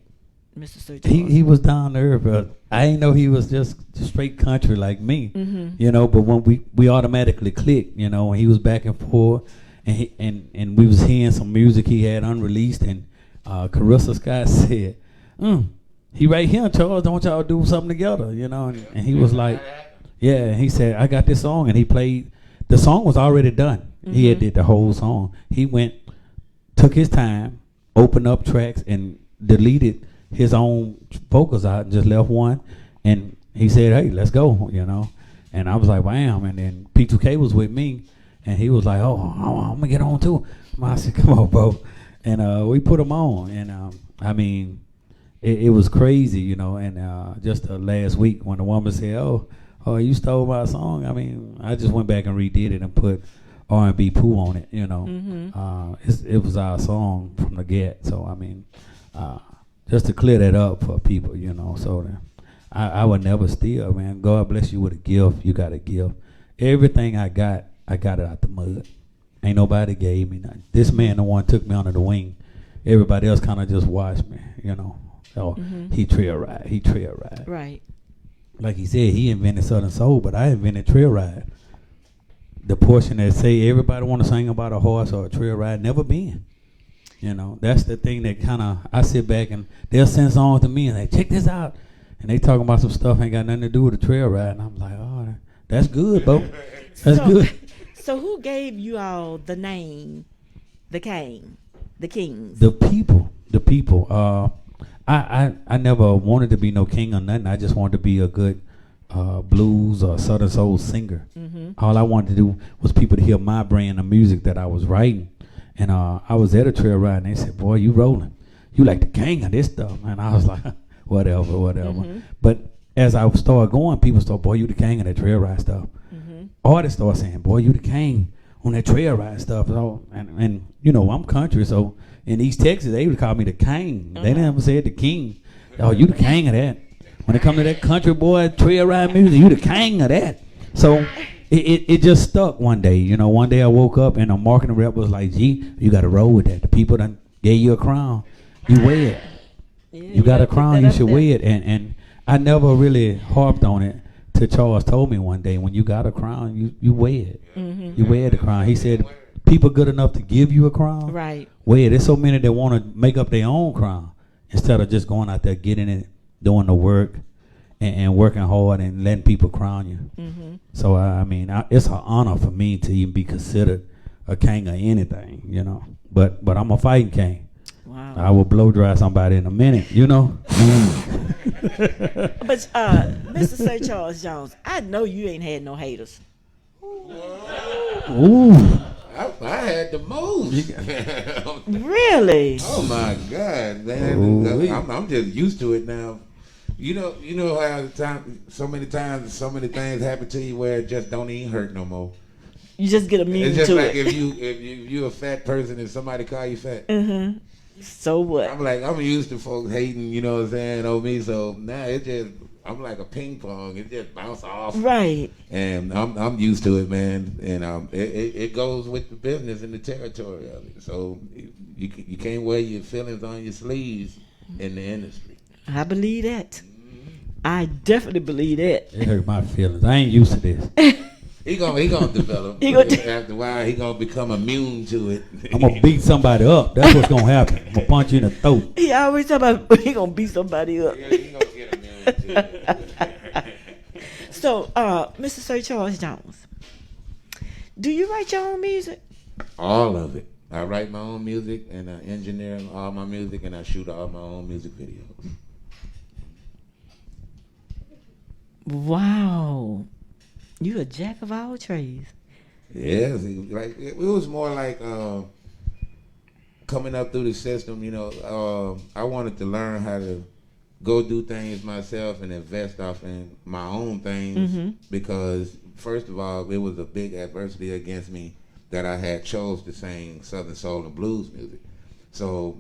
Mr. Sir Charles? He was down there, but I didn't know he was just straight country like me. You know, but when we automatically clicked, you know, and he was back and forth, and we was hearing some music he had unreleased, and Carissa Scott said, he right here, Charles, don't y'all do something together, you know? And he was like, yeah, and he said, I got this song, and he played, the song was already done. He had did the whole song. He went, took his time, opened up tracks and deleted his own vocals out and just left one. And he said, "Hey, let's go," you know. And I was like, "Bam!" And then P2K was with me, and he was like, "Oh, I'm gonna get on too." I said, "Come on, bro," and we put him on, and I mean, it was crazy, you know. And just last week when the woman said, "Oh, you stole my song," I mean, I just went back and redid it and put R&B Pooh on it, you know. It was our song from the get, so I mean, just to clear that up for people, you know. So I would never steal, man. God bless you with a gift. You got a gift. Everything I got it out the mud. Ain't nobody gave me nothing. This man, the one took me under the wing. Everybody else kind of just watched me, you know. So he trail ride. Right. Like he said, he invented Southern Soul, but I invented trail ride. The portion that say everybody want to sing about a horse or a trail ride, never been. You know, that's the thing that kind of, I sit back and they'll send songs to me and they check this out. And they talking about some stuff ain't got nothing to do with the trail ride. And I'm like, oh, that's good, bro. That's good. So who gave you all the name, the Kings? The people. I never wanted to be no king or nothing. I just wanted to be a good blues or Southern soul singer. All I wanted to do was people to hear my brand of music that I was writing. And I was at a trail ride and they said, "Boy, you rolling. You like the king of this stuff." And I was like, whatever. But as I started going, people started, "Boy, you the king of that trail ride stuff." Artists started saying, "Boy, you the king on that trail ride stuff." So, and you know, I'm country, so in East Texas, they would call me the king. They never said the king. "Oh, you the king of that." When it comes to that country boy trail ride music, you the king of that. So it just stuck one day. You know, one day I woke up and a marketing rep was like, "Gee, you got to roll with that. The people done gave you a crown. You wear it. You got a crown. You should wear it." And I never really harped on it till Charles told me one day, when you got a crown, you wear it. You wear the crown. He said, people good enough to give you a crown, right? Wear it. There's so many that want to make up their own crown instead of just going out there getting it, doing the work, and working hard and letting people crown you. So I mean, it's an honor for me to even be considered a king of anything, you know. But I'm a fighting king. Wow. I will blow dry somebody in a minute, you know. But Mr. Sir Charles Jones, I know you ain't had no haters. Ooh. I had the most. Really? Oh my God, man! I'm just used to it now. You know how so many things happen to you where it just don't even hurt no more. You just get immune to it. It's just like it. if you a fat person and somebody call you fat. So what? I'm used to folks hating, you know what I'm saying, on me. So now I'm like a ping pong. It just bounce off. Right. And I'm used to it, man. And it goes with the business and the territory of it. So you can't wear your feelings on your sleeves in the industry. I believe that. I definitely believe that. It hurt my feelings. I ain't used to this. He gonna develop. After a while, he gonna become immune to it. I'm gonna beat somebody up. That's what's gonna happen. I'm gonna punch you in the throat. He always talk about he gonna beat somebody up. Yeah, he gonna get immune to it. So, Mr. Sir Charles Jones, do you write your own music? All of it. I write my own music and I engineer all my music and I shoot all my own music videos. Wow. You a jack of all trades. Yeah, like it was more like coming up through the system. You know, I wanted to learn how to go do things myself and invest off in my own things because, first of all, it was a big adversity against me that I had chose to sing Southern soul and blues music. So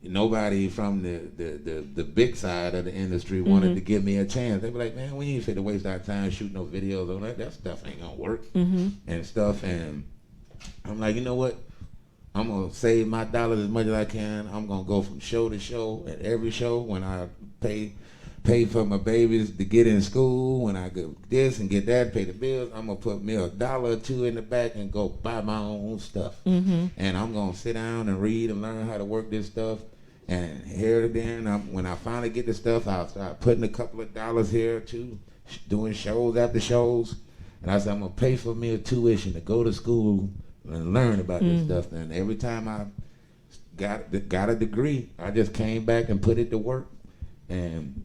nobody from the big side of the industry wanted to give me a chance. They were like, "Man, we ain't fit to waste our time shooting no videos on that. That stuff ain't gonna work," and stuff. And I'm like, you know what? I'm gonna save my dollars as much as I can. I'm gonna go from show to show. At every show, when I pay for my babies to get in school, when I get this and get that, pay the bills, I'm gonna put me $1 or $2 in the back and go buy my own stuff. And I'm gonna sit down and read and learn how to work this stuff. And here again, when I finally get the stuff, I'll start putting a couple of dollars here too, doing shows after shows. And I said, I'm gonna pay for me a tuition to go to school and learn about this stuff. And every time I got a degree. I just came back and put it to work, and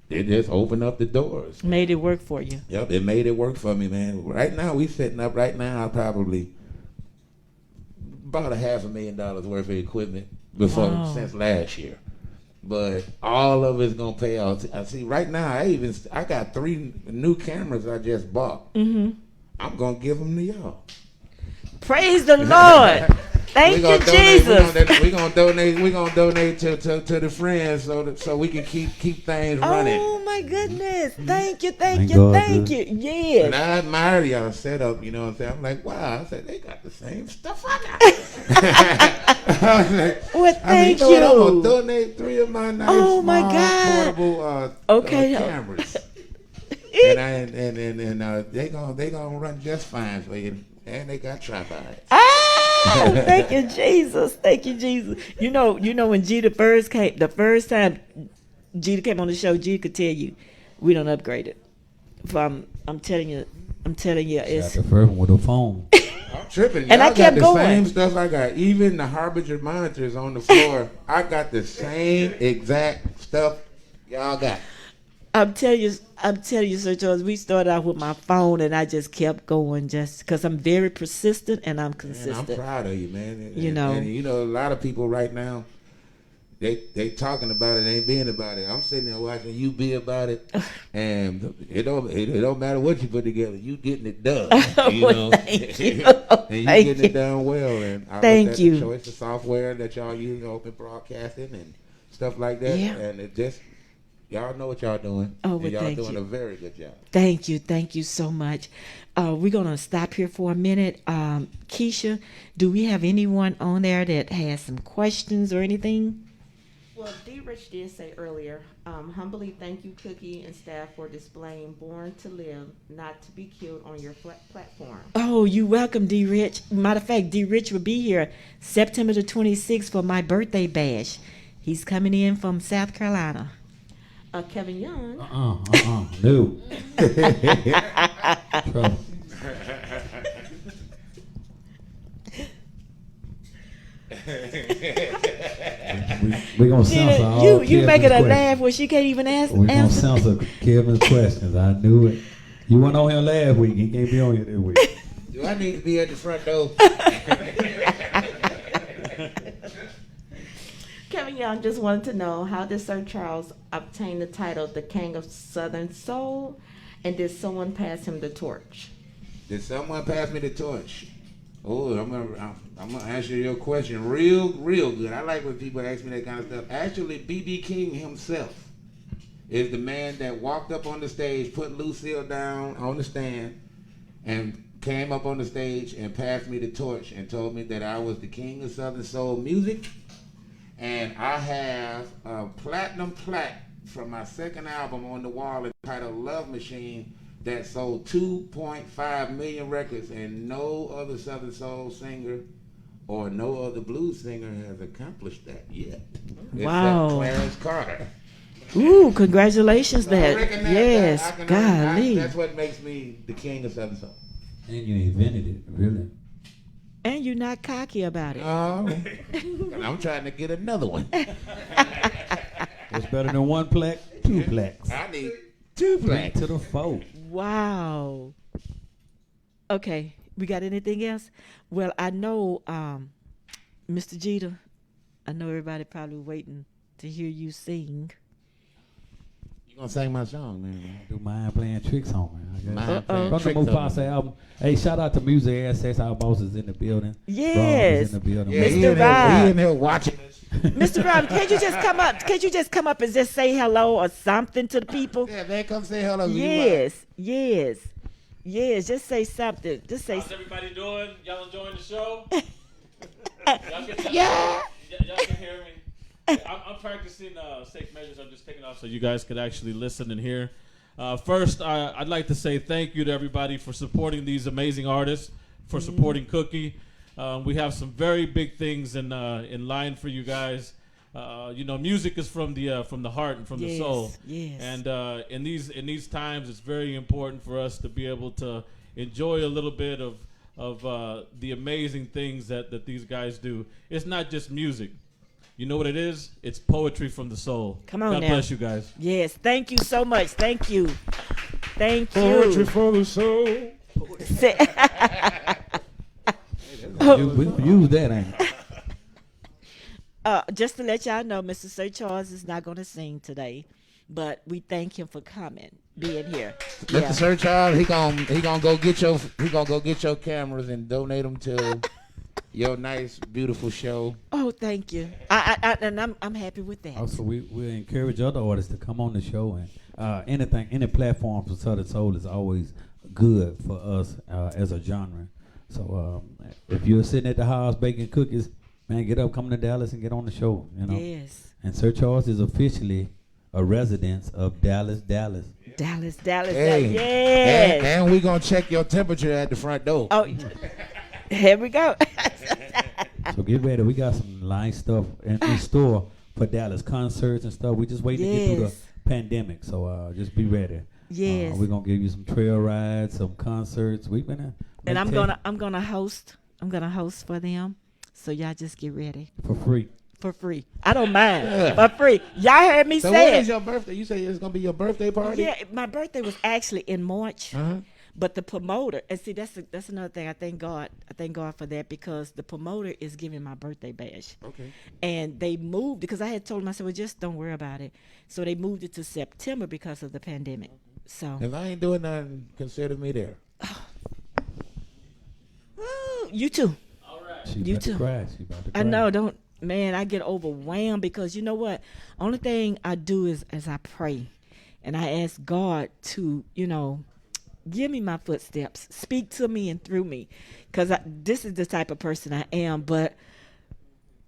it just opened up the doors. Made it work for you. Yep, it made it work for me, man. Right now, we setting up. Right now, probably about $500,000 worth of equipment since last year. But all of it's gonna pay off. I see. Right now, I got 3 new cameras I just bought. Mm-hmm. I'm gonna give them to y'all. Praise the Lord. Thank you, Jesus. We're gonna donate to the friends so we can keep things running. Oh my goodness! Thank you. Yes. And I admire y'all setup. You know what I'm saying? I'm like, wow. I said they got the same stuff I got. I was like, Well, thank you. I'm gonna donate 3 of my nice Oh my God. portable cameras. and they gonna run just fine for you. And they got tripods. Thank you, Jesus. Thank you, Jesus. You know when Jeter first came, the first time Jeter came on the show, Jeter could tell you, we don't upgrade it. I'm telling you, it's the first one with a phone. I'm tripping. And Y'all I kept got the going. same stuff I got. Even the Harbinger monitors on the floor, I got the same exact stuff y'all got. I'm telling you, Sir Charles, we started out with my phone and I just kept going just because I'm very persistent and I'm consistent. Man, I'm proud of you, man. You know. A lot of people right now, they talking about it, ain't being about it. I'm sitting there watching you be about it, and it don't matter what you put together, you getting it done. You know, thank you. and you getting it done well. And I Thank you. The choice of software that y'all use, open broadcasting and stuff like that, Yeah. and it just. Y'all know what y'all doing. Oh, well, and y'all thank doing you. a very good job. Thank you so much. We're gonna stop here for a minute. Keisha, do we have anyone on there that has some questions or anything? Well, D. Rich did say earlier, humbly thank you, Cookie and staff, for displaying Born to Live, Not to Be Killed on your platform. Oh, you welcome, D. Rich. Matter of fact, D. Rich will be here September the 26th for my birthday bash. He's coming in from South Carolina. Kevin Young. No. Trouble. We're gonna censor all You making her Kevin's laugh when she can't even We're gonna answer. censor Kevin's questions. I knew it. You weren't on here last week. He can't be on here this week. Do I need to be at the front door? Kevin Young just wanted to know, how did Sir Charles obtain the title the King of Southern Soul, and did someone pass him the torch? Did someone pass me the torch? Oh, I'm gonna answer your question real good. I like when people ask me that kind of stuff. Actually, B.B. King himself is the man that walked up on the stage, put Lucille down on the stand, and came up on the stage and passed me the torch and told me that I was the king of Southern Soul music. And I have a platinum plaque from my second album on the wall entitled Love Machine that sold 2.5 million records, and no other Southern Soul singer or no other blues singer has accomplished that yet. Wow. Except Clarence Carter. Ooh, congratulations! So I that reckon yes, golly. that's what makes me the king of Southern Soul. And you invented it, really. And you're not cocky about it. And I'm trying to get another one. What's better than one plaque? 2 plaques. I need 2 plaques. To the 4. Wow. Okay, we got anything else? Well, I know, Mr. Jeter, I know everybody probably waiting to hear you sing. You gonna sing my song, man? Do Mind Playing Tricks on me. Mind From Playing the Tricks on Mufasa me. album. Hey, shout out to Music Assets. Our boss is in the building. Yes. Rob is in the building. Yeah, he Mr. in there- Rob. He in there watching us. Mr. Rob, can't you just come up? Can't you just come up and just say hello or something to the people? Yeah, man, come say hello. Yes. Just say something. Just say. How's everybody doing? Y'all enjoying the show? Yeah. Y'all can hear me. I'm practicing safe measures. I'm just taking off so you guys could actually listen and hear. First, I'd like to say thank you to everybody for supporting these amazing artists, for supporting Cookie. We have some very big things in line for you guys. Music is from the heart and from the soul. Yes. And in these times, it's very important for us to be able to enjoy a little bit of the amazing things that these guys do. It's not just music. You know what it is? It's poetry from the soul. Come on God now. bless you guys. Yes, thank you so much. Thank you. Thank Poetry you. for the soul. We use that, ain't it? Just to let y'all know, Mr. Sir Charles is not going to sing today, but we thank him for coming, being here. Mr. Sir Charles, he gonna go get your cameras and donate them to your nice, beautiful show. Oh, thank you. I'm happy with that. Also, we encourage other artists to come on the show, and any platform for Southern Soul is always good for us as a genre. So if you're sitting at the house baking cookies, man, get up, come to Dallas, and get on the show. You know. Yes. And Sir Charles is officially a resident of Dallas. Dallas. Hey, Yes. and we gonna check your temperature at the front door. Oh, here we go. So get ready. We got some nice stuff in store for Dallas, concerts and stuff. We just waiting to get through the Yes. pandemic. So just be ready. Yes. We're gonna give you some trail rides, some concerts. We've been And I'm gonna host for them. So y'all just get ready. for free. For free. I don't mind. Yeah. For free. Y'all heard me So say when it. is your birthday? You say it's gonna be your birthday party? Yeah, my birthday was actually in March. Uh-huh. But the promoter, and see, that's another thing. I thank God for that, because the promoter is giving my birthday bash. Okay. And they moved, because I had told them, I said, well, just don't worry about it. So they moved it to September because of the pandemic. So If I ain't doing nothing, consider me there. you too. She You about to too. cry. She about to cry. I know, don't, man, I get overwhelmed, because you know what? Only thing I do is I pray, and I ask God to, give me my footsteps, speak to me and through me, because this is the type of person I am. But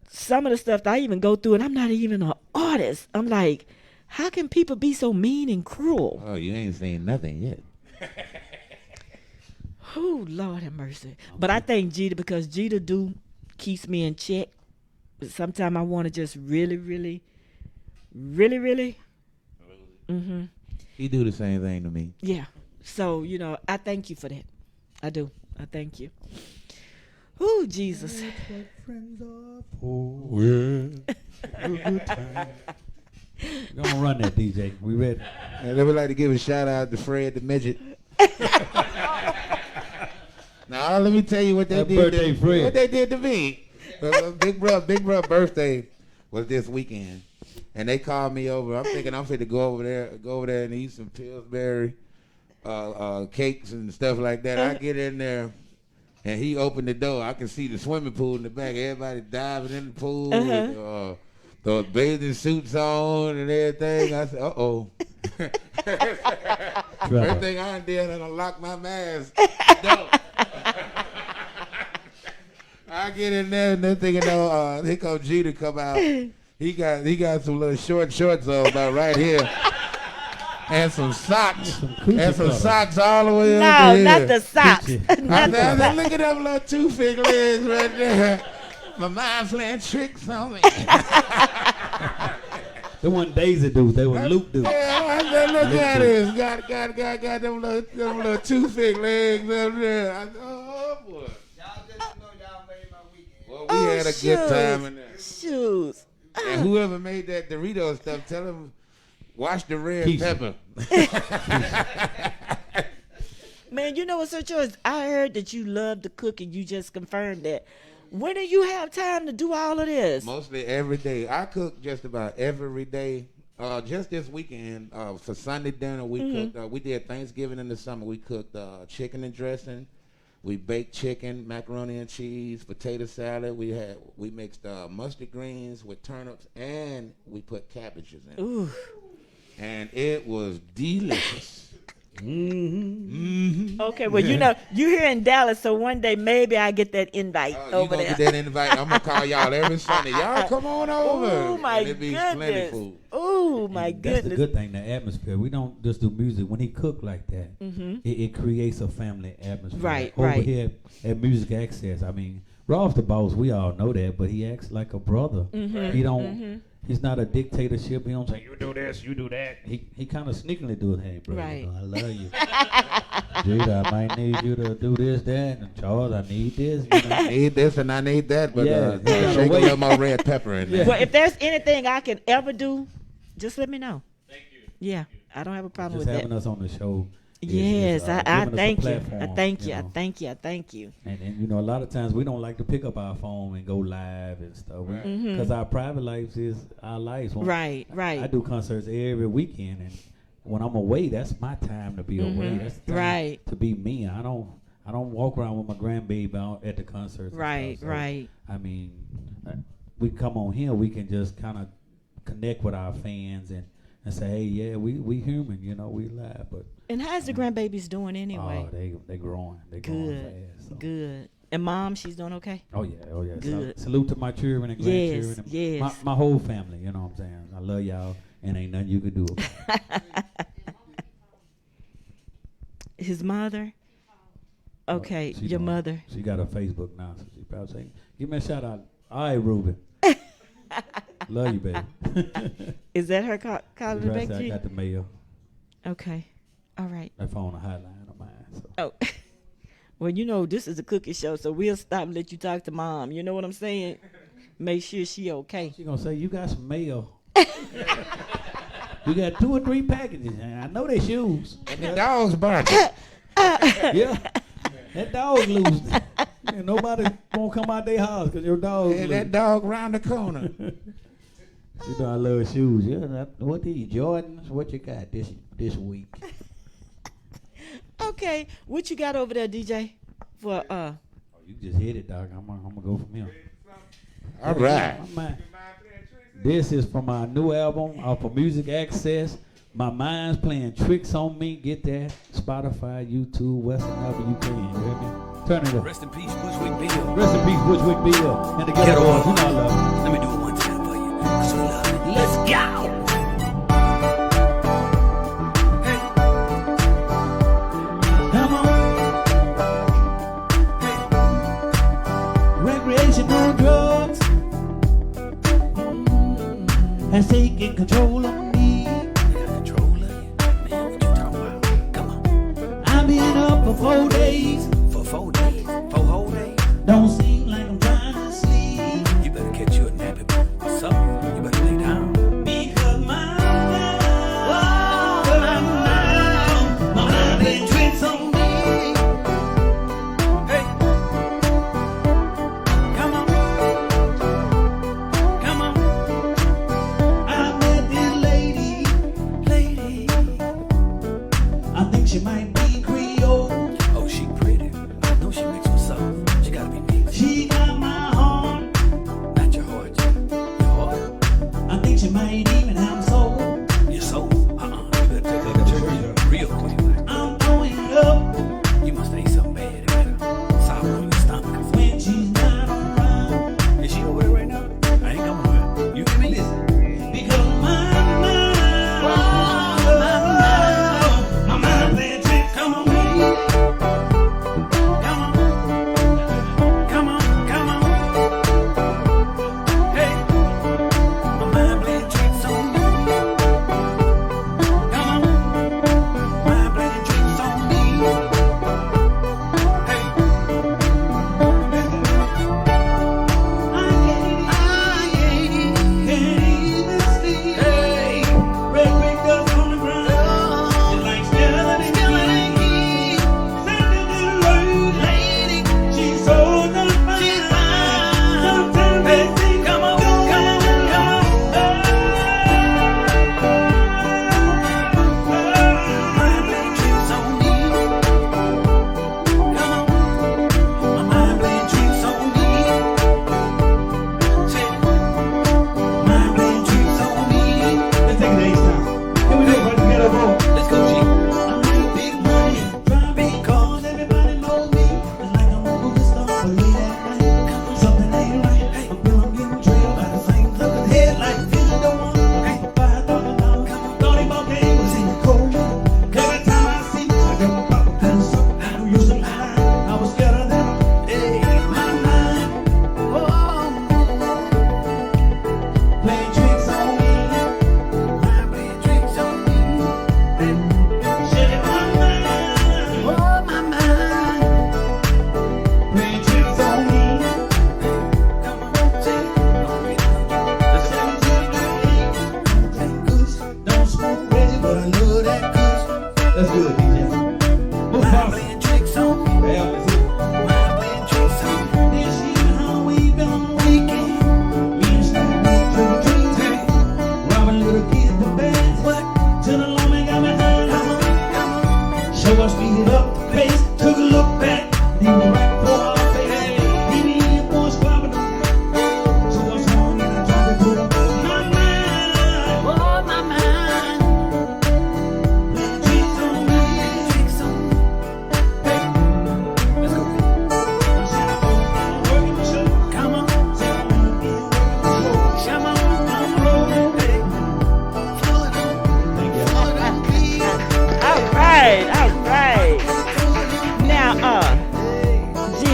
some of the stuff that I even go through, and I'm not even an artist, I'm like, how can people be so mean and cruel? Oh, you ain't seen nothing yet. Oh, Lord have mercy. But I thank Jeter, because Jeter keeps me in check. Sometimes I want to just really. Mm-hmm. He do the same thing to me. Yeah. So, I thank you for that. I do. I thank you. Oh, Jesus. Go on, run that, DJ. We ready? And I would like to give a shout out to Fred the Midget. Now let me tell you what they Happy did. birthday, Fred. What they did to me. Big bro birthday was this weekend, and they called me over. I'm thinking I'm fit to go over there and eat some Pillsbury cakes and stuff like that. I get in there, and he opened the door. I can see the swimming pool in the back. Everybody diving in the pool with those bathing suits on and everything. I said, uh-oh. First thing I did, I locked my mask. I get in there and they're thinking, here come G to come out. He got some little shorts on about right here. And some socks. And some socks all the way over here. No, not the socks. I said, look at them little two-fig legs right there. My mind's playing tricks on me. They weren't Daisy dudes. They were Luke dudes. Yeah, I said, look at this. Got them little two-fig legs up there. I said, oh, boy. Y'all just know y'all made my weekend. Well, we had a good time in there. Shoes. And whoever made that Dorito stuff, tell them, wash the red pepper. Man, you know what, Sir George? I heard that you love to cook, and you just confirmed that. When do you have time to do all of this? Mostly every day. I cook just about every day. Just this weekend, for Sunday dinner, we cooked. We did Thanksgiving in the summer. We cooked chicken and dressing. We baked chicken, macaroni and cheese, potato salad. We mixed mustard greens with turnips, and we put cabbages in. Ooh. And it was delicious. Okay, well, you're here in Dallas, so one day maybe I get that invite over there. You gonna get that invite? I'm gonna call y'all every Sunday. Y'all come on over. Oh my goodness! Oh my goodness! That's the good thing, the atmosphere. We don't just do music. When he cook like that, it creates a family atmosphere. Right, Over right. here at Music Access, I mean, Rolf the boss, we all know that, but he acts like a brother. He don't. He's not a dictatorship. He don't say you do this, you do that. He kind of sneakily do it. Hey, bro, Right. I love you. Jada, I might need you to do this, that, and Charles, I need this. You know? I need this and I need that, but Yeah, you gotta shake a wait. little more red pepper in there. Well, if there's anything I can ever do, just let me know. Thank you. Yeah, I don't have a problem Just with having that. us on the show. Yes, I giving us a thank you. I platform, thank you. I know. thank you. I thank you. And you know, a lot of times we don't like to pick up our phone and go live and stuff because our private lives is our lives. When Right, right. I do concerts every weekend, and when I'm away, that's my time to be away. That's the time Right. to be me. I don't walk around with my grandbaby out at the concerts. and Right, stuff. So, right. I mean, we come on here, we can just kind of connect with our fans and say, hey, yeah, we human, you know, we live, but. And how's the grandbabies doing anyway? Oh, they growing. They growing Good, fast. So. good. And mom, she's doing okay? Oh yeah. Good. Salute to my children and Yes, grandchildren. and yes. My whole family. You know what I'm saying? I love y'all, and ain't nothing you can do about it. His mother? Okay, She your doing- mother. She got a Facebook now, so she probably saying, "Give me a shout out." All right, Ruben. Love you, baby. Is that her calling Right, back so to I you? got the mail. Okay, all right. That phone a hotline of mine. So. Oh, well, you know this is a cookie show, so we'll stop and let you talk to mom. You know what I'm saying? Make sure she okay. She gonna say you got some mail. You got 2 or 3 packages. And I know they shoes. And the dog's barking. Yeah, that dog loose. And nobody won't come out their house because your dog. And that dog round the corner. You know I love shoes. Yeah, what these Jordans? What you got this week? Okay, what you got over there, DJ? For Oh, you just hit it, dog. I'm gonna go from here. All right. This is from my new album for Music Access. My Mind's Playing Tricks on Me. Get that. Spotify, YouTube, wherever you can. You hear me? Turn it up. Rest in peace, Bushwick Bill. Rest in peace, Bushwick Bill. And the Ghetto Ghetto Boys. Boys. You know I love 'em. Let me do it one time for you, 'cause we love it. Let's go! Come on. Recreational drugs has taken control of me. They got control of you. Man, what you talking about? Come on. I've been up for 4 days. For 4 days, 4 whole days. Don't seem like I'm trying to sleep. You better catch you a nappy or something. You better lay down. Because my mind playing tricks on me. Hey, Come on. Come on. I met this lady. I think she might be Creole. oh, she pretty. I know she mixed with something. She gotta be mixed. She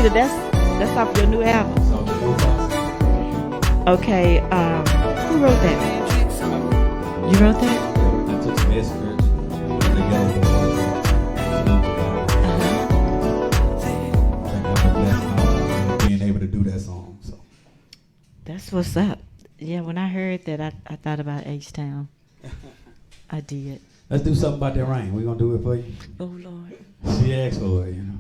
Jeter, that's off your new album. Okay, who wrote that? You wrote that? I took some excerpts from the Yellow Boys. Being able to do that song. So That's what's up. Yeah, when I heard that, I thought about H-Town. I did. let's do something about that rain. We're gonna do it for you. Oh, Lord. She asked for it, you know.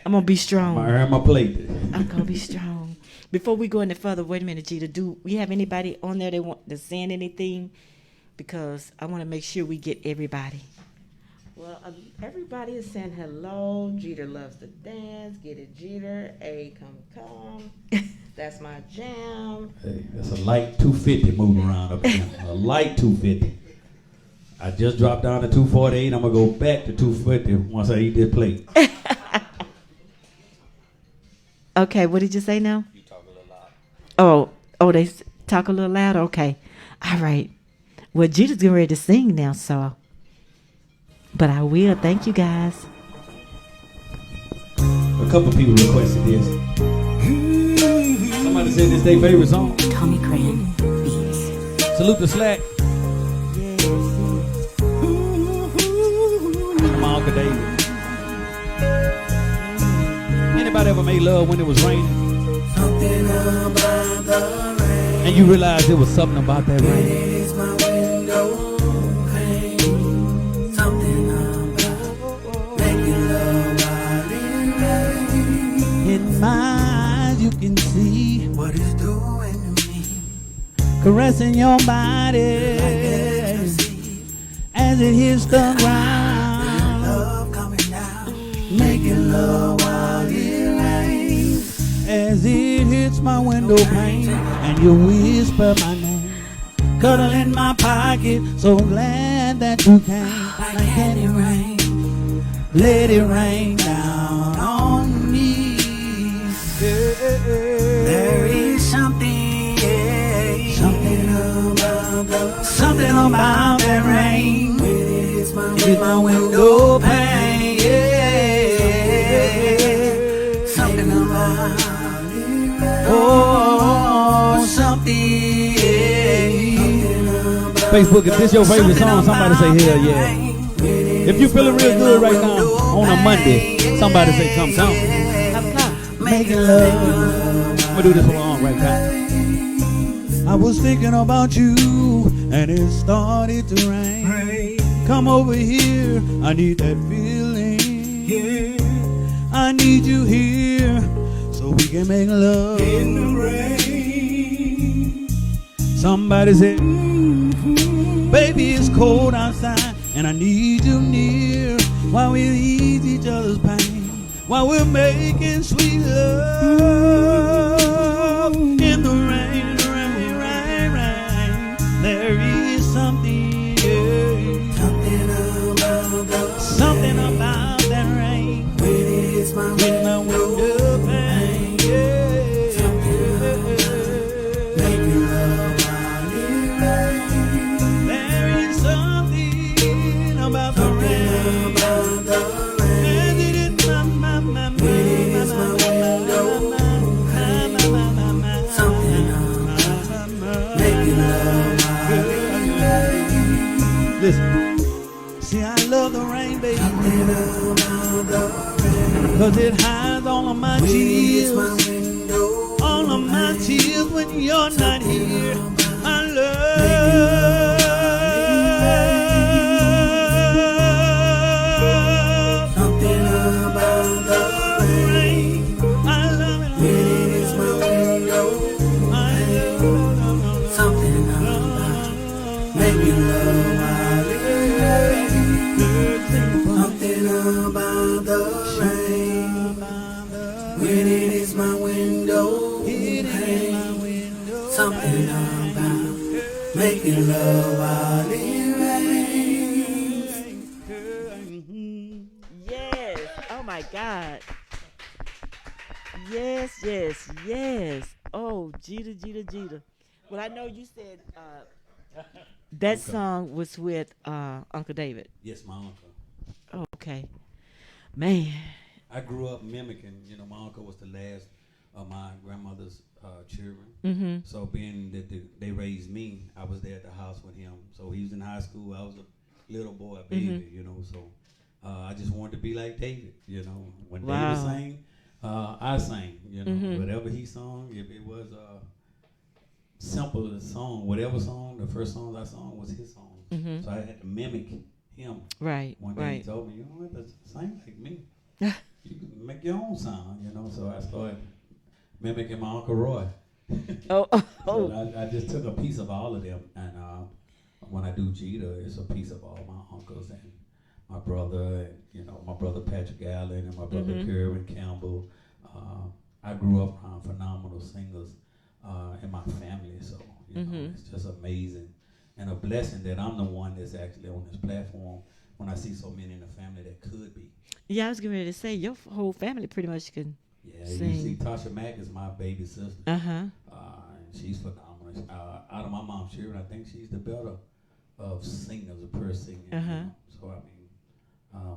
I'm going to be strong. I earn my plate. I'm going to be strong. Before we go any further, wait a minute, Jeter. Do we have anybody on there that want to send anything? Because I want to make sure we get everybody. Well, everybody is saying hello. Jeter loves to dance. Get it, Jeter. A come. That's my jam. Hey, that's a light 250 moving around up here. A light 250. I just dropped down to 248. I'm gonna go back to 250 once I eat this plate. Okay, what did you say now? You talk a little loud. Oh, they talk a little loud? Okay. All right. Well, Jeter's getting ready to sing now, so. But I will. Thank you, guys. A couple people requested this. Somebody said this their favorite song. Tommy Cran Beats. Salute the Slack. From Uncle David. Anybody ever made love when it was raining? Something about the rain. And you realized there was something about that rain? It's my window pane. Something about making love while it rains. In my eyes you can see What it's doing to me. caressing your body as it hits the ground. Love coming down. Making love while it rains. As it hits my window pane and you whisper my name, cuddle in my pocket, so glad that you came. Like candy rain. Let it rain down on me. There is something, something about that rain. It's my window pane. Yeah. Something about something. Facebook, if this your favorite song, somebody say hell yeah. If you feeling real good right now on a Monday, somebody say come. Making love. I'm gonna do this along right now. I was thinking about you and it started to rain. Come over here, I need that feeling. I need you here so we can make love In the rain. Somebody said, baby, it's cold outside and I need you near while we ease each other's pain, while we're making sweet love in the rain, rain, rain, rain. There is something, something about that rain. It's my With my window pane, yeah. making love while it rains. There is something about the rain. And it is my Listen, see, I love the rain, baby, cause it hides all of my tears, all of my tears when you're not here. I love Something about the rain. I love it. I love something about making love while it rains. Something about the rain. When it is my window pane. Something about making love while it rains. Yes. Oh my God. Yes, yes, yes. Oh, Jeter. Well, I know you said that song was with Uncle David. Yes, my uncle. Okay. Man, I grew up mimicking. You know, my uncle was the last of my grandmother's children. Mm-hmm. So being that they raised me, I was there at the house with him. So he was in high school. I was a little boy, a baby. You know, so I just wanted to be like David. You know, when Wow. David sang, I sang. You know, whatever he sung, if it was simple song, whatever song, the first song I sung was his song. So I had to mimic him. Right. One day he Right. told me, you don't have to sing like me. You can make your own sound, you know. So I started mimicking my Uncle Roy. Oh. So I just took a piece of all of them, and when I do Jeter, it's a piece of all my uncles and my brother, and you know, my brother Patrick Allen and my brother Kerwin Campbell. I grew up around phenomenal singers in my family, so you know, it's just amazing and a blessing that I'm the one that's actually on this platform when I see so many in the family that could be. Yeah, I was getting ready to say your whole family pretty much can Yeah, sing. you see, Tasha Mack is my baby sister. And she's phenomenal. Out of my mom's children, I think she's the better of singers, per singing. You know? So I mean,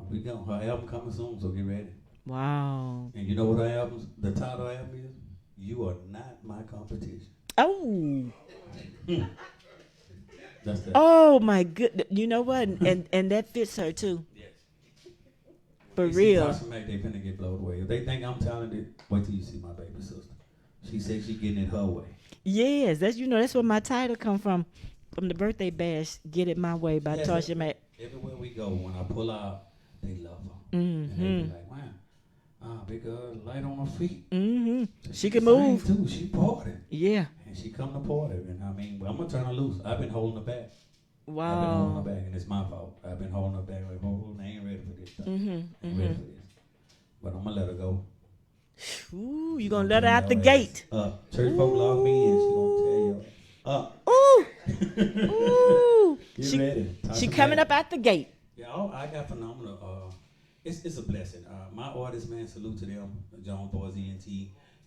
we got her album coming soon, so get ready. Wow. And you know what the title of the album is? You Are Not My Competition. Oh. That's that. Oh my goodness. You know what? And that fits her too. Yes. For You real. See Tasha Mack, they finna get blown away. If they think I'm talented, wait till you see my baby sister. She said she getting it her way. Yes, that's that's where my title come from the birthday bash, Get It My Way by Yes, Tasha Mack. Everywhere we go, when I pull out, they love her. And they be like, wow, big girl, light on her feet. She can move. Too. She party. Yeah. And she come to party. And I mean, I'm going to turn her loose. I've been holding her back. Wow. I've been holding her back, and it's my fault. I've been holding her back. Like, oh, I ain't ready for this stuff. Ain't ready for this. But I'm going to let her go. Ooh, you going to let her out the gate. Church folk log me in. She going to tell you. Ooh. Ooh. Get ready. She Tasha coming Mack. up out the gate. Yeah, I got phenomenal. It's a blessing. My artists, man, salute to them. Jones Boys, ENT,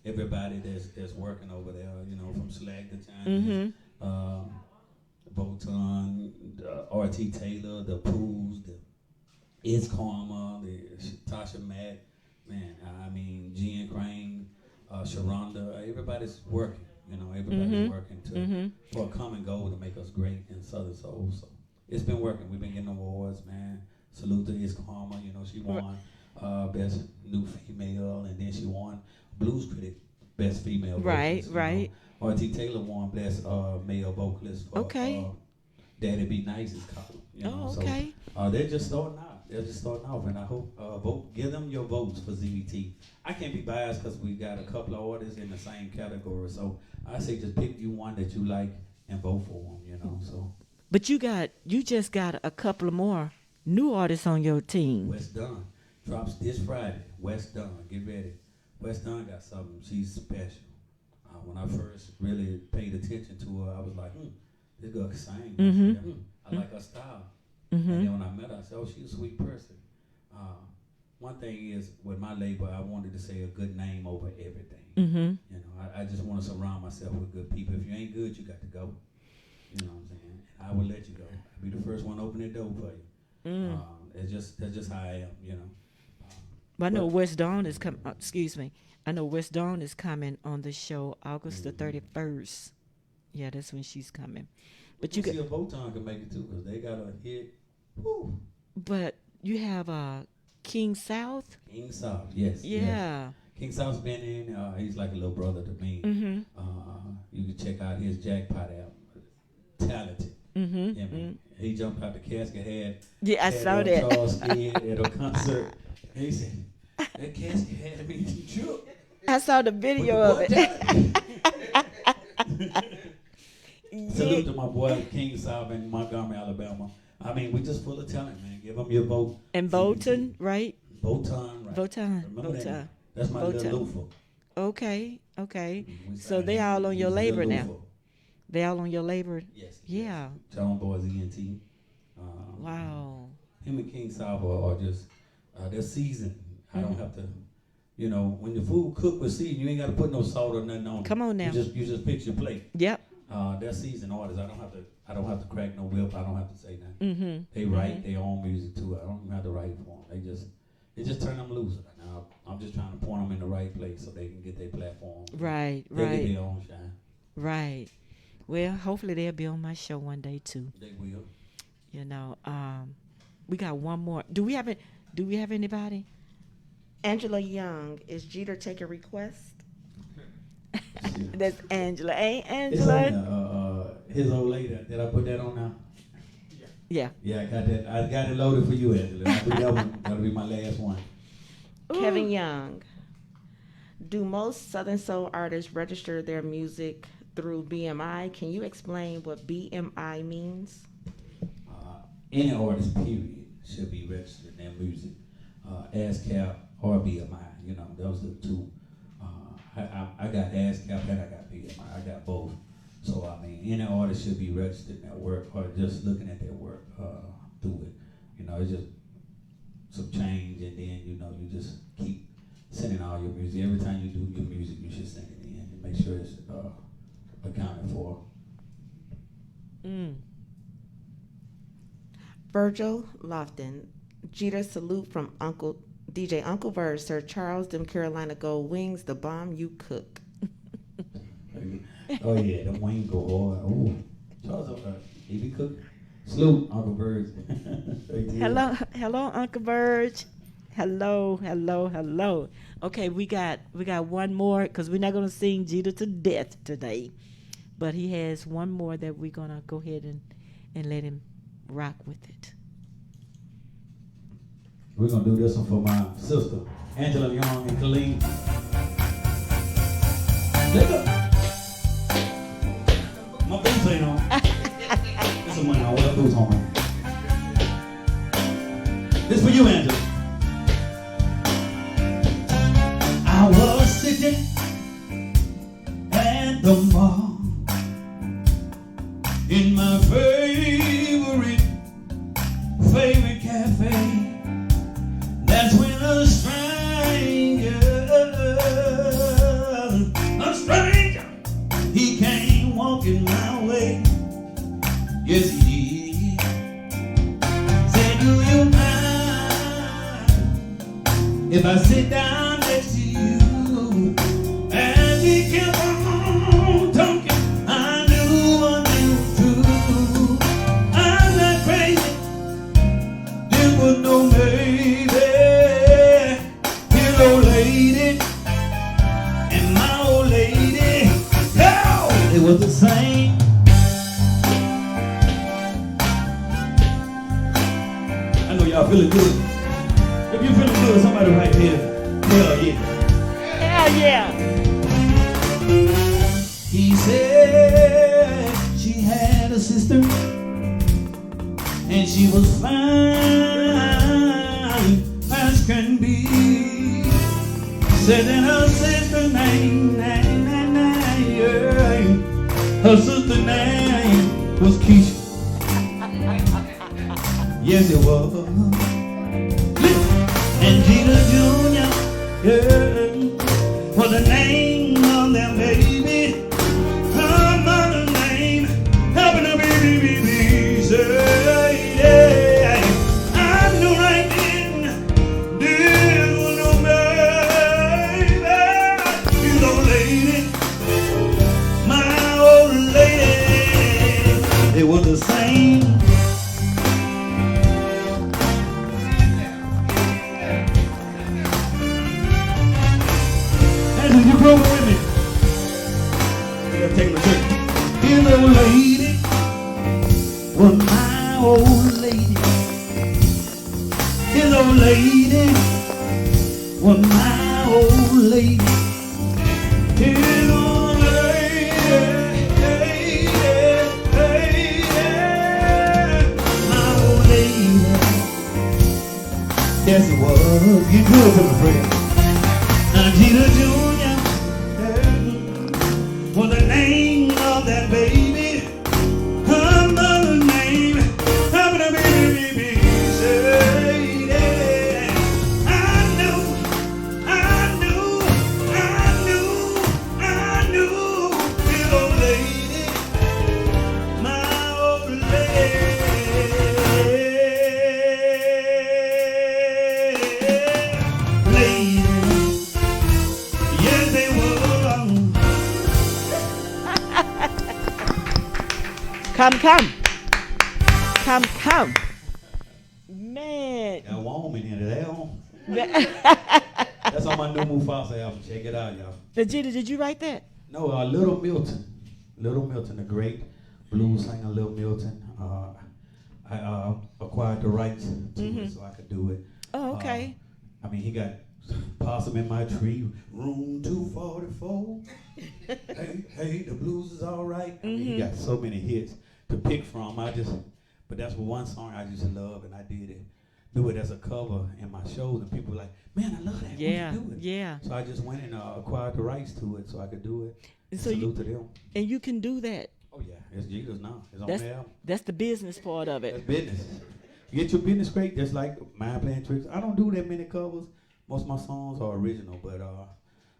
everybody that's working over there. You know, from Slag to Chinese, Botan, RT Taylor, the Pools, the It's Karma, the Tasha Mack, man. I mean, Jen Crane, Sharonda. Everybody's working. You know, everybody's working for a common goal to make us great in Southern Soul. So it's been working. We've been getting awards, man. Salute to Is Karma. You know, she won Best New Female, and then she won Blues Critic Best Female Vocalist. Right. You know. RT Taylor won Best Male Vocalist for Daddy Be Nice's column. You know? okay. So they're just starting out. They're just starting off, and I hope give them your votes for ZBT. I can't be biased because we got a couple of artists in the same category, so I say just pick you one that you like and vote for them. You know, so. But you just got a couple of more new artists on your team. West Dunn drops this Friday. West Dunn, get ready. West Dunn got something. She's special. When I first really paid attention to her, I was like, this girl can sing. I said, I like her style. And then when I met her, I said, oh, she's a sweet person. One thing is, with my label, I wanted to say a good name over everything. You know, I just want to surround myself with good people. If you ain't good, you got to go. You know what I'm saying? I will let you go. I'll be the first one to open the door for you. That's just how I am, you know. But I know West Dawn is coming. Excuse me. I know West Dawn is coming on the show August the 31st. Yeah, that's when she's coming. But you see if Botan can make it too, because they got a hit. Woo. But you have King South. King South, yes. Yeah. Yes. King South's been in. He's like a little brother to me. You can check out his Jackpot album. Talented. He jumped out the casket. I saw that. Charles Skin at a concert. He said, that casket had me shook. I saw the video of it. Salute to my boy King South in Montgomery, Alabama. I mean, we just full of talent, man. Give them your vote. And Bolton, right? Botan, right? Botan. Remember that? That's my little loofah. Okay. So they all on your labor now. They all on your labor. Yes. Yeah. Jones Boys ENT. Wow. Him and King South are just they're seasoned. I don't have to. You know, when the food cooked with season, you ain't got to put no salt or nothing on it. Come on now. You just fix your plate. Yep. They're seasoned artists. I don't have to crack no whip. I don't have to say nothing. They write their own music too. I don't even have to write for them. They just turn them loose. Now I'm just trying to point them in the right place so they can get their platform. Right, They right. get their own shine. Right. Well, hopefully they'll be on my show one day too. They will. You know, we got one more. Do we have anybody? Angela Young, is Jeter taking requests? That's Angela. Ain't It's on Angela? his old lady. Did I put that on now? Yeah. Yeah, I got that. I got it loaded for you, Angela. I'll do that one. That'll be my last one. Kevin Young, do most Southern Soul artists register their music through BMI? Can you explain what BMI means? Any artist, period, should be registered in their music. ASCAP or BMI. You know, those are the two. I got ASCAP and I got BMI. I got both. So, I mean, any artist should be registered in their work or just looking at their work through it. You know, it's just some change, and then, you know, you just keep sending all your music. Every time you do your music, you should send it in and make sure it's accounted for. Virgil Lofton, Jeter salute from DJ Uncle Verse, Sir Charles, them Carolina Gold Wings, the bomb you cook. Oh yeah, the wing go hard. Oh, Charles, he be cooking. Salute, Uncle Bird. Hello, Uncle Burge. Hello. Okay, we got one more because we're not gonna sing Jeter to death today, but he has one more that we're gonna go ahead and let him rock with it. We're gonna do this one for my sister, Angela Young and Colleen. Let go. My boots ain't on. This is money on. What up, boots on? This for you, Angela. I was sitting at the mall in my favorite cafe. That's when a stranger, he came walking my way. Yes, he did. Said, do you mind if I sit down next to you? And he kept on talking. I knew true. I'm not crazy. There was no maybe. His old lady and my old lady, oh, it was the same. I know y'all feeling good. If you feeling good, somebody right here, hell yeah. Hell yeah. He said she had a sister and she was fine as can be. Said that her sister name, her sister name was Keisha. Yes, it was. And Jeter Jr. Was the name of their baby. Her mother name happened to be say, I knew right then there was no baby. His old lady, my old lady, they were the same. You broke with me. I'm taking a trip. His old lady was my old lady. His old lady was my old lady. His old lady, my old lady. Yes, it was. Get good for my friend. Jeter Jr. was the name of that baby. Her mother's name happened to be Sadie. I knew his old lady, my old lady. Come. Man. Got warm in here. That on. That's on my new Mufasa album. Check it out, y'all. Vegeta, did you write that? No, Little Milton. Little Milton, the great blues singer Little Milton. I acquired the rights to it so I could do it. Oh, okay. I mean, he got Possum in My Tree, Room 244. hey, the blues is all right. I mean, he got so many hits to pick from. But that's one song I just love, and I do it as a cover in my shows, and people were like, man, I love that. Yeah, do it. yeah. So I just went and acquired the rights to it so I could do it. And So salute to them. And you can do that. Oh yeah, it's Jesus now. It's on That's, the album. that's the business part of That's it. business. Get your business straight. Just like Mind Playing Tricks. I don't do that many covers. Most of my songs are original, but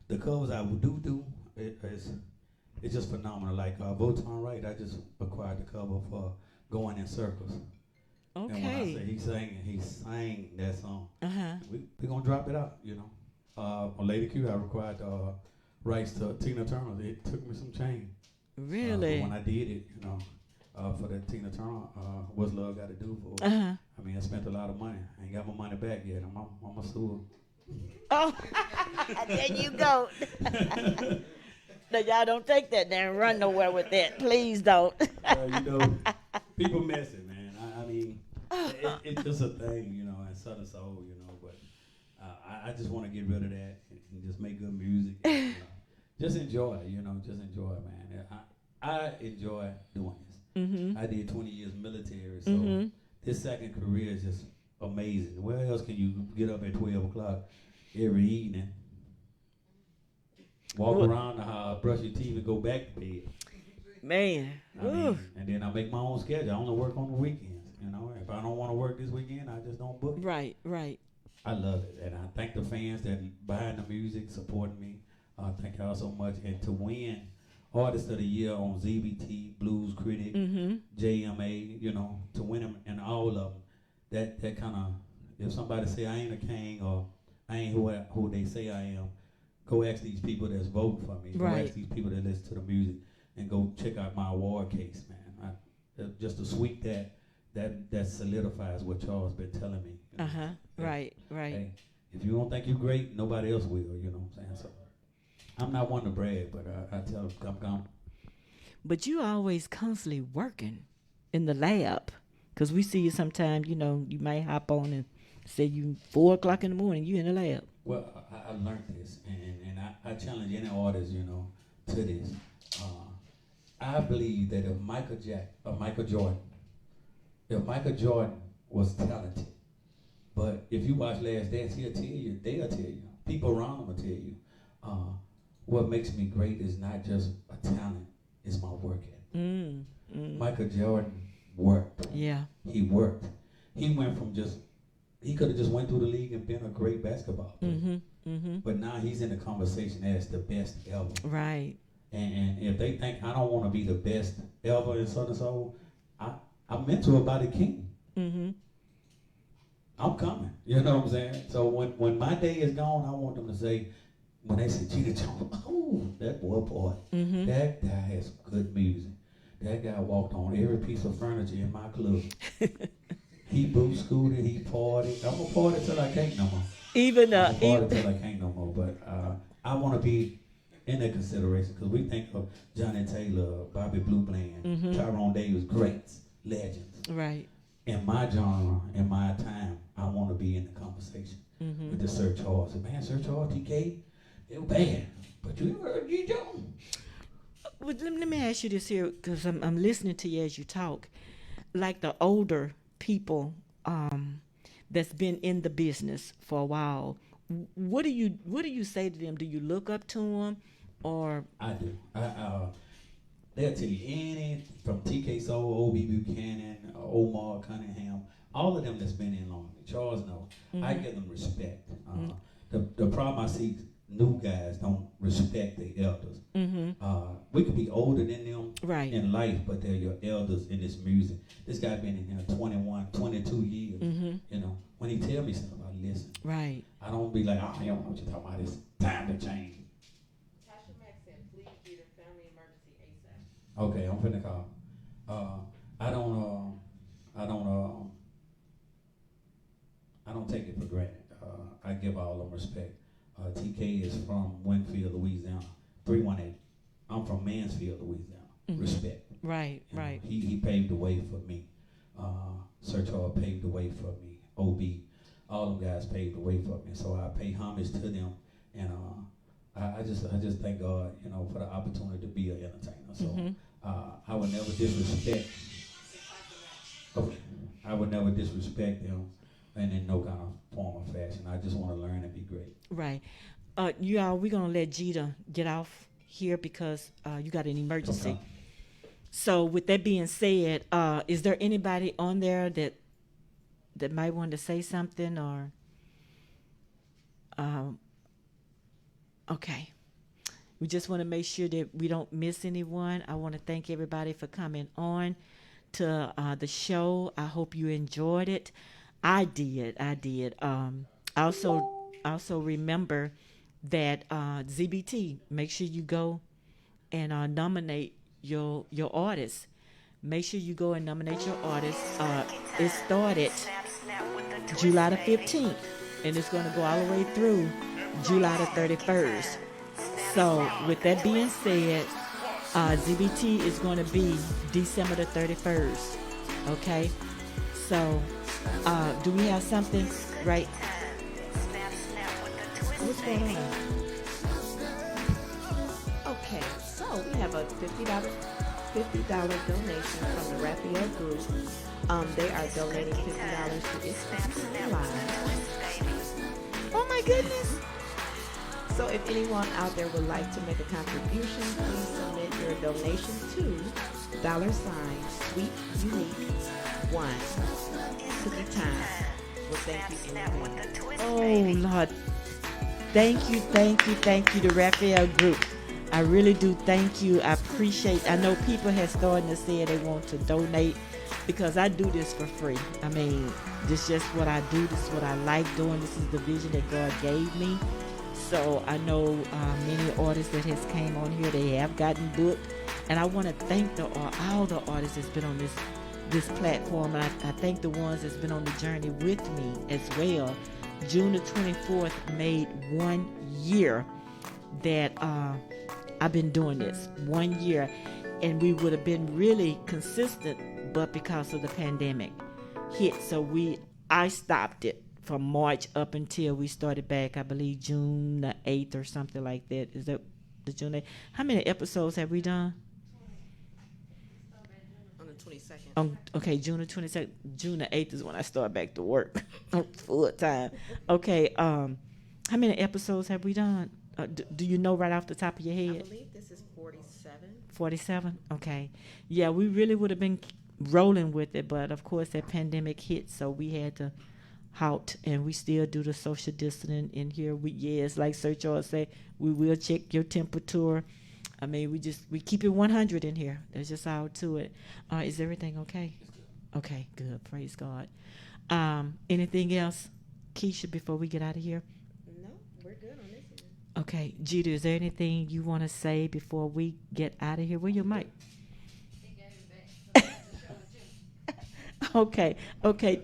the covers I do it's just phenomenal. Like Voton Wright, I just acquired the cover for Going in Circles. Okay. And when I say he sang that song. Uh-huh. We're gonna drop it out, you know. On Lady Q, I required rights to Tina Turner. It took me some change. Really? But when I did it, you know, for the Tina Turner, What's Love Got to Do for? Uh-huh. I mean, I spent a lot of money. I ain't got my money back yet. I'm a sewer. Oh, there you go. No, y'all don't take that there and run nowhere with that. Please don't. You know, people messy, man. I mean, it's just a thing, you know, and Southern Soul, you know. But I just want to get rid of that and just make good music. And, you know, just enjoy it, you know. Just enjoy it, man. I enjoy doing this. Mm-hmm. I did 20 years military, so this second career is just amazing. Where else can you get up at 12 o'clock every evening, walk around the house, brush your teeth, and go back to bed? Man. I mean, and then I make my own schedule. I only work on the weekends. You know, if I don't want to work this weekend, I just don't book it. Right. I love it, and I thank the fans that buying the music, supporting me. Thank y'all so much. And to win Artist of the Year on ZBT, Blues Critic, JMA, you know, to win them in all of them, that kind of, if somebody say I ain't a king or I ain't who they say I am, go ask these people that's voting for me. Right. Go ask these people that listen to the music, and go check out my award case, man. Just to sweep that solidifies what y'all's been telling me. You know? Right. Hey, if you don't think you're great, nobody else will. You know what I'm saying? So I'm not one to brag, but I tell them, come. But you always constantly working in the lab, because we see you sometimes, you know, you might hop on and say you 4 o'clock in the morning, you in the lab. Well, I learned this, and I challenge any artist, you know, to this. I believe that if Michael Jordan was talented, but if you watch Last Dance, they'll tell you, people around him will tell you, what makes me great is not just a talent, it's my work ethic. Michael Jordan worked. Yeah. He worked. He went from he could have just went through the league and been a great basketball player. But now he's in the conversation as the best ever. Right. And if they think I don't want to be the best ever in Southern Soul, I'm mentored by the king. I'm coming. You know what I'm saying? So when my day is gone, I want them to say, when they say Cheetah Jones, oh, that boy, that guy has good music. That guy walked on every piece of furniture in my club. He boot scooted, he partied. I'm gonna party till I can't no more. I'm gonna party till I can't no more. But I want to be in that consideration, because we think of Johnny Taylor, Bobby Blue Bland, Tyrone Davis, greats, legends. Right. In my genre, in my time, I want to be in the conversation with the Sir Charles. Man, Sir Charles, TK, they were bad, but you heard G. Jones. Well, let me ask you this here, because I'm listening to you as you talk. Like the older people that's been in the business for a while, what do you say to them? Do you look up to them, or? I do. They'll tell you any, from TK Soul, O.B. Buchanan, Omar Cunningham, all of them that's been in long. Charles know. I give them respect. The problem I see, new guys don't respect the elders. We could be older than them in life, but they're your elders in this music. This guy been in here 21, 22 years. You know, when he tell me something, I listen. Right. I don't be like, oh, I don't know what you're talking about. It's time to change. Tasha Mack said, please get a family emergency ASAP. Okay, I'm finna call. I don't, I don't take it for granted. I give all them respect. TK is from Winfield, Louisiana, 318. I'm from Mansfield, Louisiana. Mhm. Respect. Right, You know, right. He paved the way for me. Sir Charles paved the way for me. OB, all them guys paved the way for me. So I pay homage to them, and I just thank God, you know, for the opportunity to be an entertainer. So Mhm. I would never disrespect. Okay, I would never disrespect them, and in no kind of form or fashion. I just want to learn and be great. Right. You all, we're gonna let Jeter get off here because you got an emergency. Okay. So with that being said, is there anybody on there that might want to say something or? Okay. We just want to make sure that we don't miss anyone. I want to thank everybody for coming on to the show. I hope you enjoyed it. I did. Also remember that ZBT. Make sure you go and nominate your artists. Make sure you go and nominate your artists. It started July the 15th, and it's going to go all the way through July the 31st. So with that being said, ZBT is going to be December the 31st. Okay? So do we have something right? What's going on? Okay, so we have a $50 donation from the Raphael Group. They are donating $50 to It's Cookie Time Live. Oh my goodness! So if anyone out there would like to make a contribution, please submit your donation to $Sweet Unique 1 Cookie Time. Well, thank you in advance. Oh Lord, thank you to Raphael Group. I really do thank you. I appreciate. I know people have started to say they want to donate because I do this for free. I mean, this is just what I do. This is what I like doing. This is the vision that God gave me. So I know many artists that has came on here, they have gotten booked, and I want to thank all the artists that's been on this platform. And I thank the ones that's been on the journey with me as well. June the 24th made 1 year that I've been doing this, 1 year, and we would have been really consistent, but because of the pandemic hit, so I stopped it from March up until we started back, I believe June the 8th or something like that. Is that the June 8th? How many episodes have we done? On the 22nd. Okay, June the 22nd. June the 8th is when I start back to work full time. Okay, how many episodes have we done? Do you know right off the top of your head? I believe this is 47. 47? Okay. Yeah, we really would have been rolling with it, but of course that pandemic hit, so we had to halt, and we still do the social distancing in here. It's like Sir Charles say, we will check your temperature. I mean, we keep it 100 in here. That's just all to it. Is everything okay? Okay, good. Praise God. Anything else, Keisha, before we get out of here? No, we're good on this one. Okay, Jeter, is there anything you want to say before we get out of here? Where your mic? Okay. I'm good.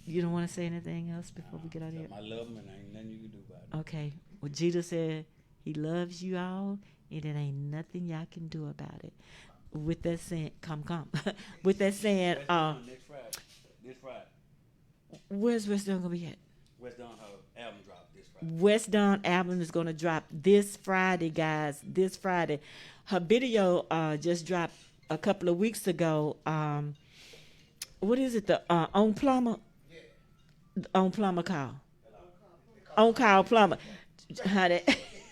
You don't want to say anything else before we get out of here? I love him, and ain't nothing you can do about it. Okay. Well, Jeter said he loves you all, and it ain't nothing y'all can do about it. With that saying, come. With that saying, Next Friday. This Friday. where's West Dunn gonna be at? West Dawn, her album dropped this Friday. West Dawn album is gonna drop this Friday, guys. This Friday. Her video just dropped a couple of weeks ago. What is it? The On Plumber? On Plumber Call. On Call Plumber. Honey,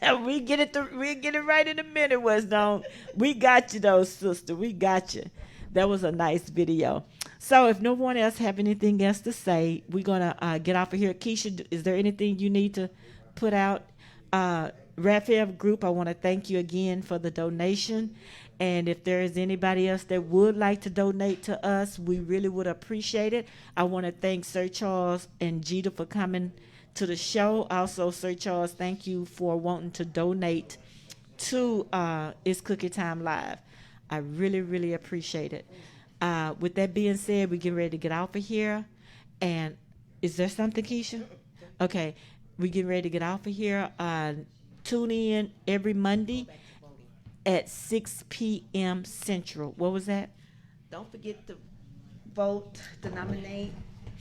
we'll get it right in a minute, West Dawn. We got you though, sister. We got you. That was a nice video. So if no one else have anything else to say, we're gonna get off of here. Keisha, is there anything you need to put out? Raphael Group, I want to thank you again for the donation. And if there is anybody else that would like to donate to us, we really would appreciate it. I want to thank Sir Charles and Jeter for coming to the show. Also, Sir Charles, thank you for wanting to donate to It's Cookie Time Live. I really, really appreciate it. With that being said, we get ready to get off of here. And is there something, Keisha? Okay, we get ready to get off of here. Tune in every Monday at 6 p.m. Central. What was that? Don't forget to vote to nominate.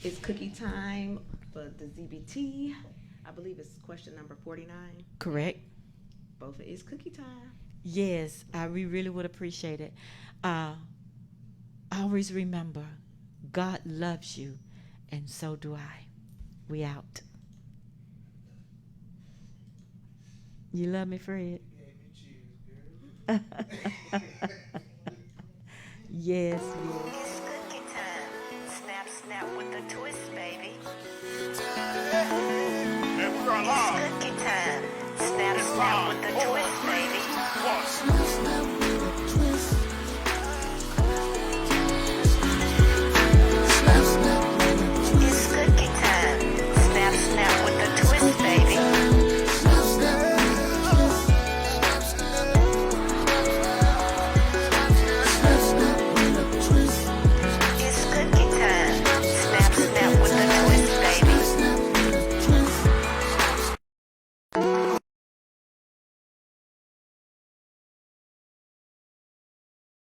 It's cookie time for the ZBT. I believe it's question number 49. Correct. Vote for It's Cookie Time. Yes, we really would appreciate it. Always remember, God loves you, and so do I. We out. You love me, Fred? Yes, yes. It's cookie time. Snap, snap with the twist, baby.